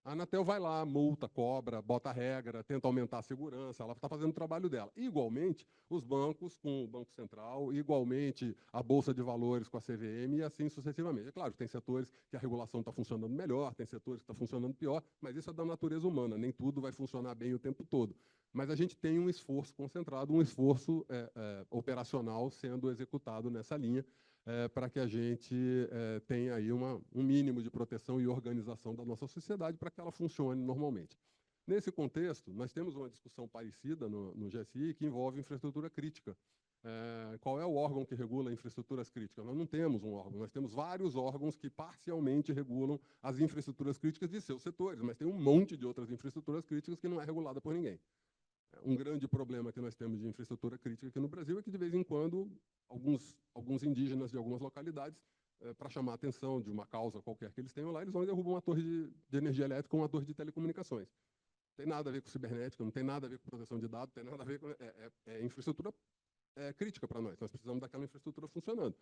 [SPEAKER 3] A Anatel vai lá, multa, cobra, bota regra, tenta aumentar a segurança, ela está fazendo o trabalho dela. Igualmente, os bancos com o Banco Central, igualmente a Bolsa de Valores com a CVM e assim sucessivamente. É claro, tem setores que a regulação está funcionando melhor, tem setores que está funcionando pior, mas isso é da natureza humana, nem tudo vai funcionar bem o tempo todo. mas a gente tem um esforço concentrado, um esforço operacional sendo executado nessa linha, para que a gente tenha aí um mínimo de proteção e organização da nossa sociedade para que ela funcione normalmente. Nesse contexto, nós temos uma discussão parecida no GSI que envolve infraestrutura crítica. Qual é o órgão que regula infraestruturas críticas? Nós não temos um órgão, nós temos vários órgãos que parcialmente regulam as infraestruturas críticas de seus setores, mas tem um monte de outras infraestruturas críticas que não é regulada por ninguém. Um grande problema que nós temos de infraestrutura crítica aqui no Brasil é que, de vez em quando, alguns indígenas de algumas localidades, para chamar a atenção de uma causa qualquer que eles tenham lá, eles vão e derrubam uma torre de energia elétrica ou uma torre de telecomunicações. Não tem nada a ver com cibernética, não tem nada a ver com proteção de dados, não tem nada a ver com... infraestrutura crítica para nós. Nós precisamos daquela infraestrutura funcionando.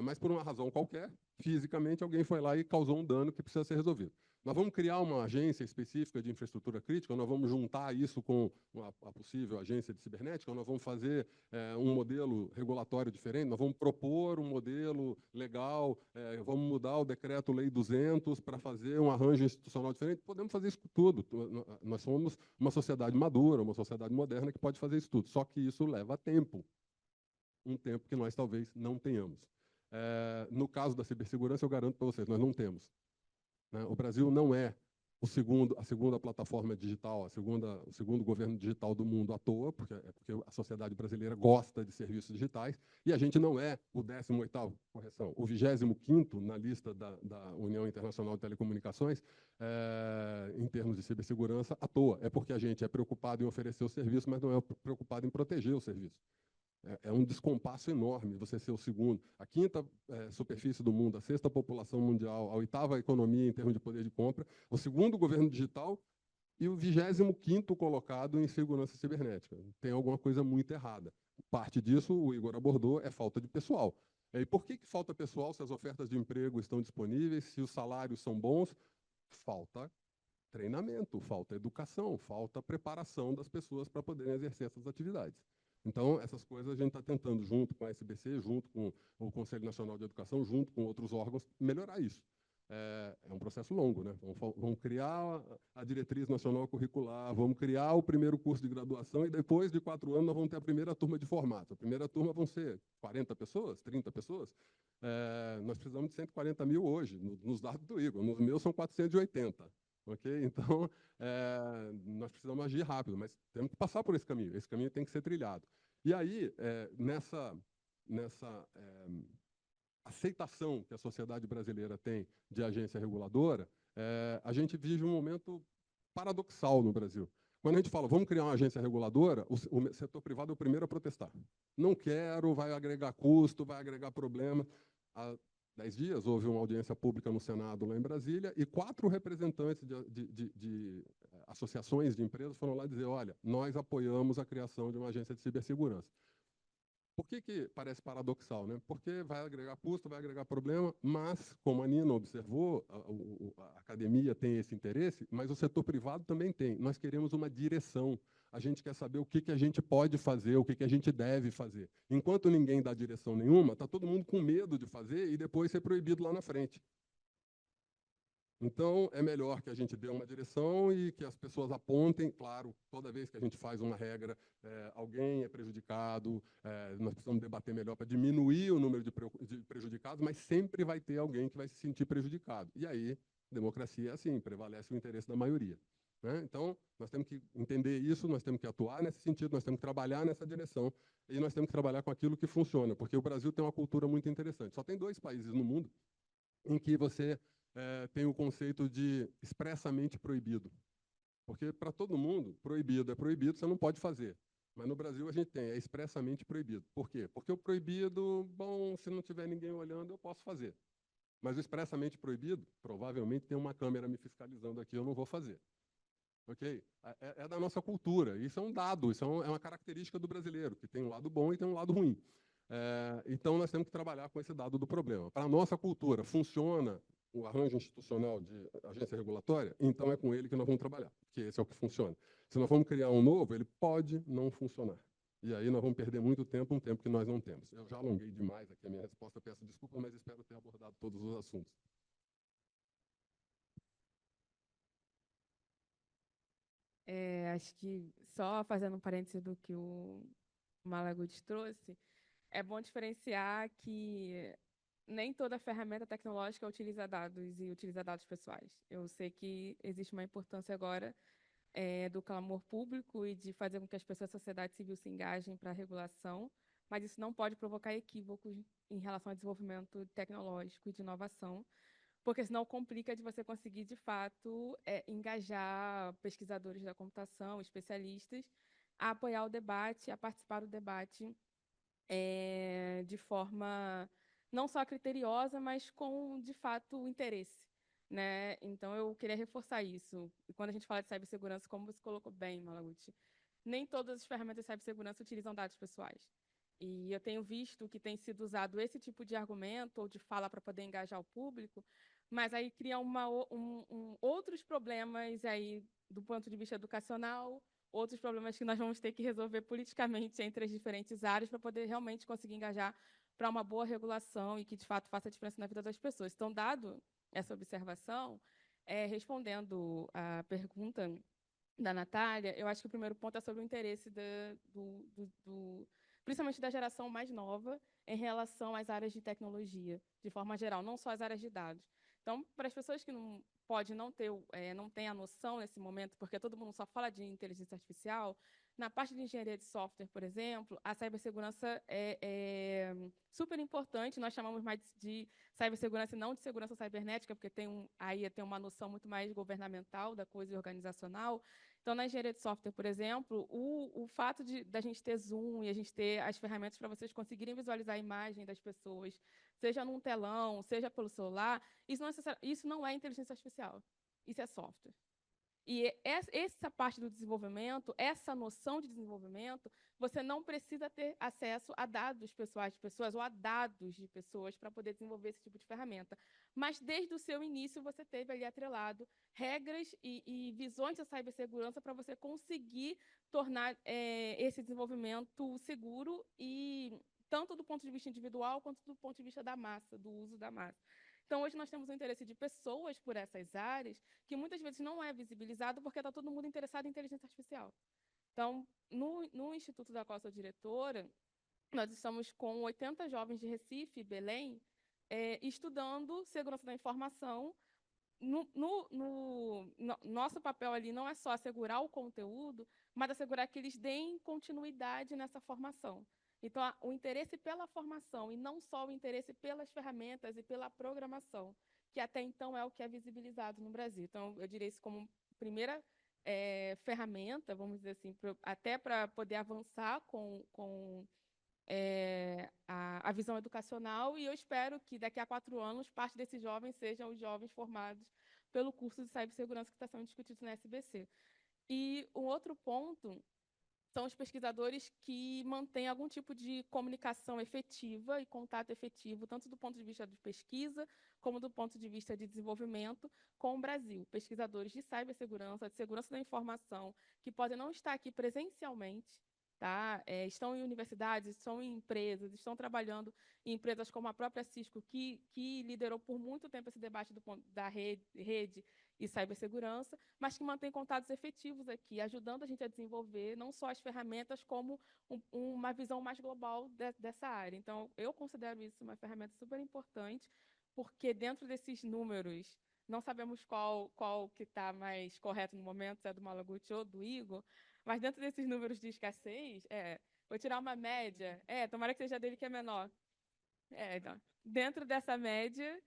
[SPEAKER 3] Mas, por uma razão qualquer, fisicamente, alguém foi lá e causou um dano que precisa ser resolvido. Nós vamos criar uma agência específica de infraestrutura crítica, ou nós vamos juntar isso com a possível agência de cibernética, ou nós vamos fazer um modelo regulatório diferente, nós vamos propor um modelo legal, vamos mudar o decreto-lei 200 para fazer um arranjo institucional diferente. Podemos fazer isso tudo. Nós somos uma sociedade madura, uma sociedade moderna que pode fazer isso tudo. Só que isso leva tempo. Um tempo que nós talvez não tenhamos. No caso da cibersegurança, eu garanto para vocês, nós não temos. O Brasil não é a segunda plataforma digital, o segundo governo digital do mundo à toa, porque a sociedade brasileira gosta de serviços digitais, e a gente não é o 18º, correção, o 25º na lista da União Internacional de Telecomunicações, em termos de cibersegurança, à toa. É porque a gente é preocupado em oferecer o serviço, mas não é preocupado em proteger o serviço. É um descompasso enorme você ser o segundo, a quinta superfície do mundo, a sexta população mundial, a oitava economia em termos de poder de compra, o segundo governo digital e o 25º colocado em segurança cibernética. Tem alguma coisa muito errada. Parte disso, o Igor abordou, é falta de pessoal. E por que falta pessoal se as ofertas de emprego estão disponíveis, se os salários são bons? Falta treinamento, falta educação, falta preparação das pessoas para poderem exercer essas atividades. Então, essas coisas a gente está tentando, junto com a SBC, junto com o Conselho Nacional de Educação, junto com outros órgãos, melhorar isso. É um processo longo, né? Vamos criar a diretriz nacional curricular, vamos criar o primeiro curso de graduação e depois de 4 anos nós vamos ter a primeira turma de formato. A primeira turma vão ser 40 pessoas, 30 pessoas. Nós precisamos de 140 mil hoje, nos dados do Igor. Nos meus são 480. Okay? Então, nós precisamos agir rápido, mas temos que passar por esse caminho tem que ser trilhado. E aí, nessa aceitação que a sociedade brasileira tem de agência reguladora, a gente vive um momento paradoxal no Brasil. Quando a gente fala, vamos criar uma agência reguladora, o setor privado é o primeiro a protestar. Não quero, vai agregar custo, vai agregar problema. Há 10 dias houve uma audiência pública no Senado, lá em Brasília, e 4 representantes de associações de empresas foram lá dizer, olha, nós apoiamos a criação de uma agência de cibersegurança. Por que parece paradoxal, né? Porque vai agregar custo, vai agregar problema, mas, como a Nina observou, a academia tem esse interesse, mas o setor privado também tem. Nós queremos uma direção. A gente quer saber o que a gente pode fazer, o que a gente deve fazer. Enquanto ninguém dá direção nenhuma, está todo mundo com medo de fazer e depois ser proibido lá na frente. Então, é melhor que a gente dê uma direção e que as pessoas apontem. Claro, toda vez que a gente faz uma regra, alguém é prejudicado, nós precisamos debater melhor para diminuir o número de prejudicados, mas sempre vai ter alguém que vai se sentir prejudicado. E aí, democracia é assim, prevalece o interesse da maioria. Né? Então, nós temos que entender isso, nós temos que atuar nesse sentido, nós temos que trabalhar nessa direção e nós temos que trabalhar com aquilo que funciona, porque o Brasil tem uma cultura muito interessante. Só tem 2 países no mundo em que você tem o conceito de expressamente proibido. Porque, para todo mundo, proibido é proibido, você não pode fazer. Mas no Brasil a gente tem, é expressamente proibido. Por quê? Porque o proibido, bom, se não tiver ninguém olhando, eu posso fazer. Mas o expressamente proibido, provavelmente tem uma câmera me fiscalizando aqui, eu não vou fazer. Ok? É da nossa cultura. Isso é um dado, isso é uma característica do brasileiro, que tem um lado bom e tem um lado ruim. Então, nós temos que trabalhar com esse dado do problema. Para a nossa cultura, funciona o arranjo institucional de agência regulatória, então é com ele que nós vamos trabalhar, porque esse é o que funciona. Se nós vamos criar um novo, ele pode não funcionar. E aí nós vamos perder muito tempo, um tempo que nós não temos. Eu já alonguei demais aqui a minha resposta, peço desculpa, mas espero ter abordado todos os assuntos.
[SPEAKER 5] Acho que só fazendo um parênteses do que o Malaguti trouxe, é bom diferenciar que nem toda ferramenta tecnológica utiliza dados e utiliza dados pessoais. Eu sei que existe uma importância agora do clamor público e de fazer com que as pessoas da sociedade civil se engajem para a regulação, mas isso não pode provocar equívocos em relação ao desenvolvimento tecnológico e de inovação, porque senão complica de você conseguir, de fato, engajar pesquisadores da computação, especialistas, a apoiar o debate, a participar do debate de forma não só criteriosa, mas com, de fato, interesse. Né? Então, eu queria reforçar isso. E quando a gente fala de cibersegurança, como você colocou bem, Malaguti, nem todas as ferramentas de cibersegurança utilizam dados pessoais. E eu tenho visto que tem sido usado esse tipo de argumento ou de fala para poder engajar o público, mas aí cria outros problemas aí do ponto de vista educacional, outros problemas que nós vamos ter que resolver politicamente entre as diferentes áreas para poder realmente conseguir engajar para uma boa regulação e que, de fato, faça a diferença na vida das pessoas. Então, dado essa observação, respondendo à pergunta da Natália, eu acho que o primeiro ponto é sobre o interesse principalmente da geração mais nova em relação às áreas de tecnologia, de forma geral, não só as áreas de dados. Então, para as pessoas que não não têm a noção nesse momento, porque todo mundo só fala de inteligência artificial, na parte de engenharia de software, por exemplo, a cibersegurança é super importante. Nós chamamos mais de cibersegurança e não de segurança cibernética, porque aí tem uma noção muito mais governamental da coisa e organizacional. Então, na engenharia de software, por exemplo, o fato da gente ter Zoom e a gente ter as ferramentas para vocês conseguirem visualizar a imagem das pessoas, seja num telão, seja pelo celular, isso não é inteligência artificial, isso é software. E essa parte do desenvolvimento, essa noção de desenvolvimento, você não precisa ter acesso a dados pessoais de pessoas ou a dados de pessoas para poder desenvolver esse tipo de ferramenta. Mas, desde o seu início, você teve ali atrelado regras e visões da cibersegurança para você conseguir tornar esse desenvolvimento seguro, e tanto do ponto de vista individual quanto do ponto de vista da massa, do uso da massa. Então, hoje nós temos o interesse de pessoas por essas áreas, que muitas vezes não é visibilizado porque está todo mundo interessado em inteligência artificial. Então, no instituto da qual sou diretora, nós estamos com 80 jovens de Recife e Belém estudando segurança da informação. Nosso papel ali não é só assegurar o conteúdo, mas assegurar que eles deem continuidade nessa formação. Então, o interesse pela formação e não só o interesse pelas ferramentas e pela programação, que até então é o que é visibilizado no Brasil. Então, eu diria isso como primeira ferramenta, vamos dizer assim, até para poder avançar com a visão educacional, e eu espero que daqui a 4 anos parte desses jovens sejam os jovens formados pelo curso de cibersegurança que está sendo discutido na SBC. E um outro ponto são os pesquisadores que mantêm algum tipo de comunicação efetiva e contato efetivo, tanto do ponto de vista de pesquisa, como do ponto de vista de desenvolvimento, com o Brasil. Pesquisadores de cibersegurança, de segurança da informação, que podem não estar aqui presencialmente, tá? Estão em universidades, estão em empresas, estão trabalhando em empresas como a própria Cisco, que liderou por muito tempo esse debate da rede e cibersegurança, mas que mantém contatos efetivos aqui, ajudando a gente a desenvolver não só as ferramentas, como uma visão mais global dessa área. Então, eu considero isso uma ferramenta super importante, porque dentro desses números, não sabemos qual que está mais correto no momento, se é do Malaguti ou do Igor, mas dentro desses números de escassez, vou tirar uma média, tomara que seja dele que é menor. Então, dentro dessa média,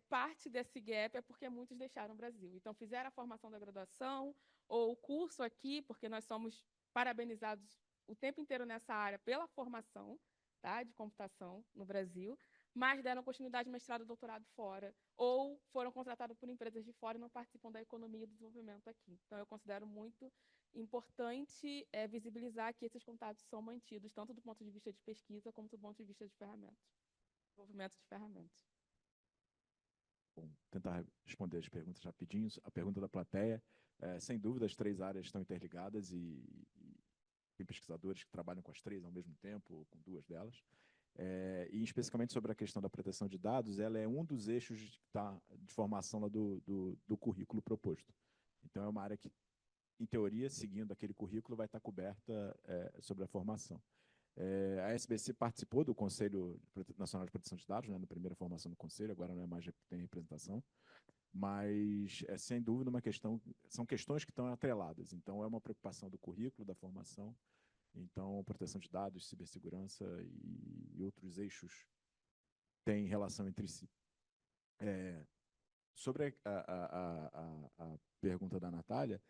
[SPEAKER 5] parte desse gap é porque muitos deixaram o Brasil. Então, fizeram a formação da graduação ou o curso aqui, porque nós somos parabenizados o tempo inteiro nessa área pela formação, tá, de computação no Brasil, mas deram continuidade de mestrado e doutorado fora, ou foram contratados por empresas de fora e não participam da economia e do desenvolvimento aqui. Então, eu considero muito importante visibilizar que esses contatos são mantidos, tanto do ponto de vista de pesquisa, como do ponto de vista de ferramentas, desenvolvimento de ferramentas.
[SPEAKER 6] Bom, tentar responder as perguntas rapidinho. A pergunta da plateia, sem dúvida, as 3 áreas estão interligadas e tem pesquisadores que trabalham com as 3 ao mesmo tempo, ou com 2 delas. E especificamente sobre a questão da proteção de dados, ela é um dos eixos de formação lá do currículo proposto. Então, é uma área que em teoria, seguindo aquele currículo, vai estar coberta sobre a formação. A SBC participou do Conselho Nacional de Proteção de Dados, né, na primeira formação do Conselho, agora não é mais tem representação, mas é sem dúvida uma questão, são questões que estão atreladas, então é uma preocupação do currículo, da formação, então proteção de dados, cibersegurança e outros eixos têm relação entre si. Sobre a pergunta da Natália,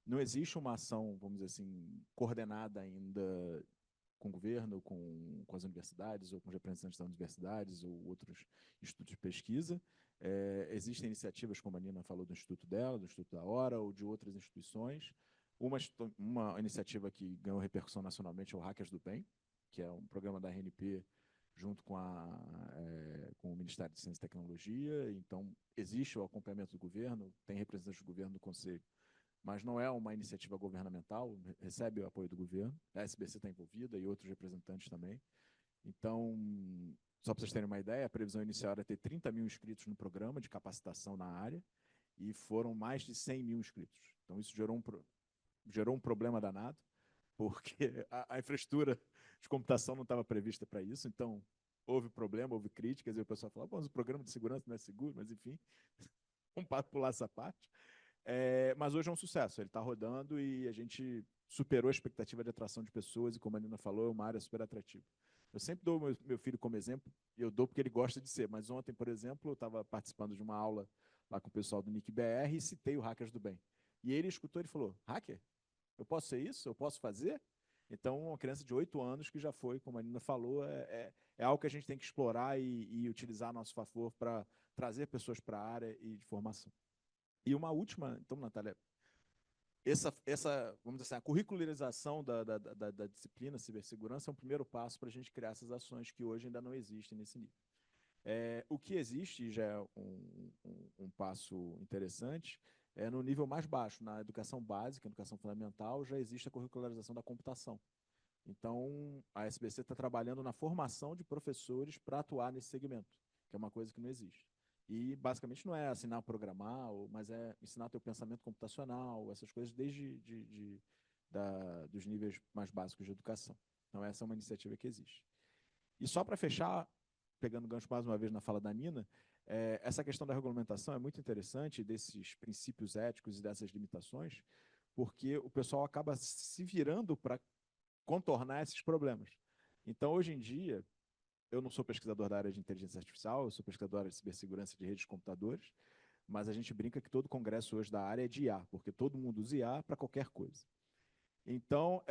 [SPEAKER 6] não existe uma ação, vamos dizer assim, coordenada ainda com o governo, com as universidades, ou com os representantes das universidades, ou outros institutos de pesquisa. Existem iniciativas, como a Nina falou, do Instituto dela, do Instituto da Hora, ou de outras instituições. Uma iniciativa que ganhou repercussão nacionalmente é o Hackers do Bem, que é um programa da RNP junto com o Ministério de Ciência e Tecnologia. Então, existe o acompanhamento do governo, tem representantes do governo no Conselho, mas não é uma iniciativa governamental, recebe o apoio do governo. A SBC está envolvida e outros representantes também. Então, só para vocês terem uma ideia, a previsão inicial era ter 30 mil inscritos no programa de capacitação na área e foram mais de 100 mil inscritos. Então, isso gerou um problema danado, porque a infraestrutura de computação não estava prevista para isso, então houve problema, houve críticas, e o pessoal falou, o programa de segurança não é seguro, mas enfim, vamos pular essa parte. Mas hoje é um sucesso, ele está rodando e a gente superou a expectativa de atração de pessoas e, como a Nina falou, é uma área super atrativa. Eu sempre dou meu filho como exemplo, e eu dou porque ele gosta de ser, mas ontem, por exemplo, eu estava participando de uma aula lá com o pessoal do NIC-BR e citei o Hackers do Bem. E ele escutou e falou, hacker? Eu posso ser isso? Eu posso fazer? Então, uma criança de 8 anos que já foi, como a Nina falou, é algo que a gente tem que explorar e utilizar a nosso favor para trazer pessoas para a área e de formação. E uma última, então, Natália, vamos dizer assim, a curricularização da disciplina cibersegurança é um primeiro passo para a gente criar essas ações que hoje ainda não existem nesse nível. O que existe já é um passo interessante, no nível mais baixo, na educação básica, educação fundamental, já existe a curricularização da computação. Então, a SBC está trabalhando na formação de professores para atuar nesse segmento, que é uma coisa que não existe. E, basicamente, não é ensinar a programar, mas é ensinar teu pensamento computacional, essas coisas desde dos níveis mais básicos de educação. Então, essa é uma iniciativa que existe. E só para fechar, pegando gancho mais uma vez na fala da Nina, essa questão da regulamentação é muito interessante, desses princípios éticos e dessas limitações, porque o pessoal acaba se virando para contornar esses problemas. Então, hoje em dia, eu não sou pesquisador da área de inteligência artificial, eu sou pesquisador da área de cibersegurança de redes de computadores, mas a gente brinca que todo congresso hoje da área é de IA, porque todo mundo usa IA para qualquer coisa. Então,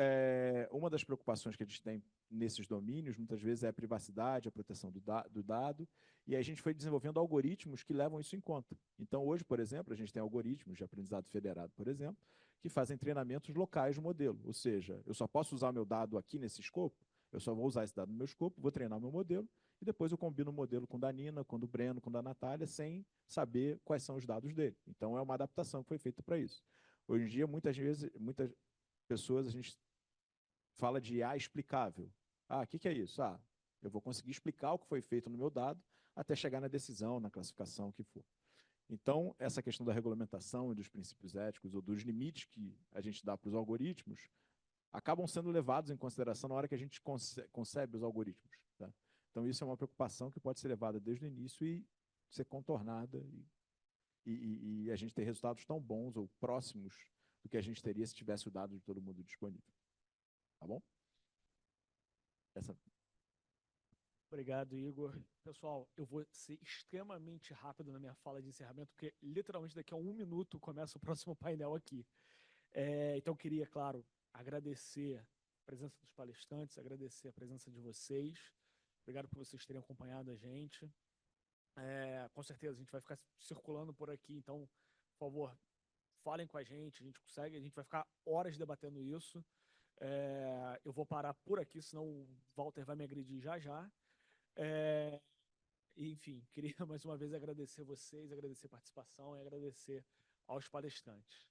[SPEAKER 6] uma das preocupações que a gente tem nesses domínios, muitas vezes, é a privacidade, a proteção do dado, e a gente foi desenvolvendo algoritmos que levam isso em conta. Então, hoje, por exemplo, a gente tem algoritmos de aprendizado federado, por exemplo, que fazem treinamentos locais do modelo, ou seja, eu só posso usar o meu dado aqui nesse escopo, eu só vou usar esse dado no meu escopo, vou treinar o meu modelo, e depois eu combino o modelo com o da Nina, com o do Breno, com o da Natália, sem saber quais são os dados dele. Então, é uma adaptação que foi feita para isso. Hoje em dia, muitas pessoas, a gente fala de IA explicável. O que é isso? Eu vou conseguir explicar o que foi feito no meu dado até chegar na decisão, na classificação, o que for. Então, essa questão da regulamentação e dos princípios éticos ou dos limites que a gente dá para os algoritmos acabam sendo levados em consideração na hora que a gente concebe os algoritmos. Tá? Então, isso é uma preocupação que pode ser levada desde o início e ser contornada e a gente ter resultados tão bons ou próximos do que a gente teria se tivesse o dado de todo mundo disponível. Tá bom?
[SPEAKER 2] Obrigado, Igor. Pessoal, eu vou ser extremamente rápido na minha fala de encerramento, porque literalmente daqui a 1 minuto começa o próximo painel aqui. Então, eu queria, claro, agradecer a presença dos palestrantes, agradecer a presença de vocês. Obrigado por vocês terem acompanhado a gente. Com certeza, a gente vai ficar circulando por aqui, então, por favor, falem com a gente vai ficar horas debatendo isso. Eu vou parar por aqui, senão o Walter vai me agredir já. Enfim, queria mais uma vez agradecer vocês, agradecer a participação e agradecer aos palestrantes.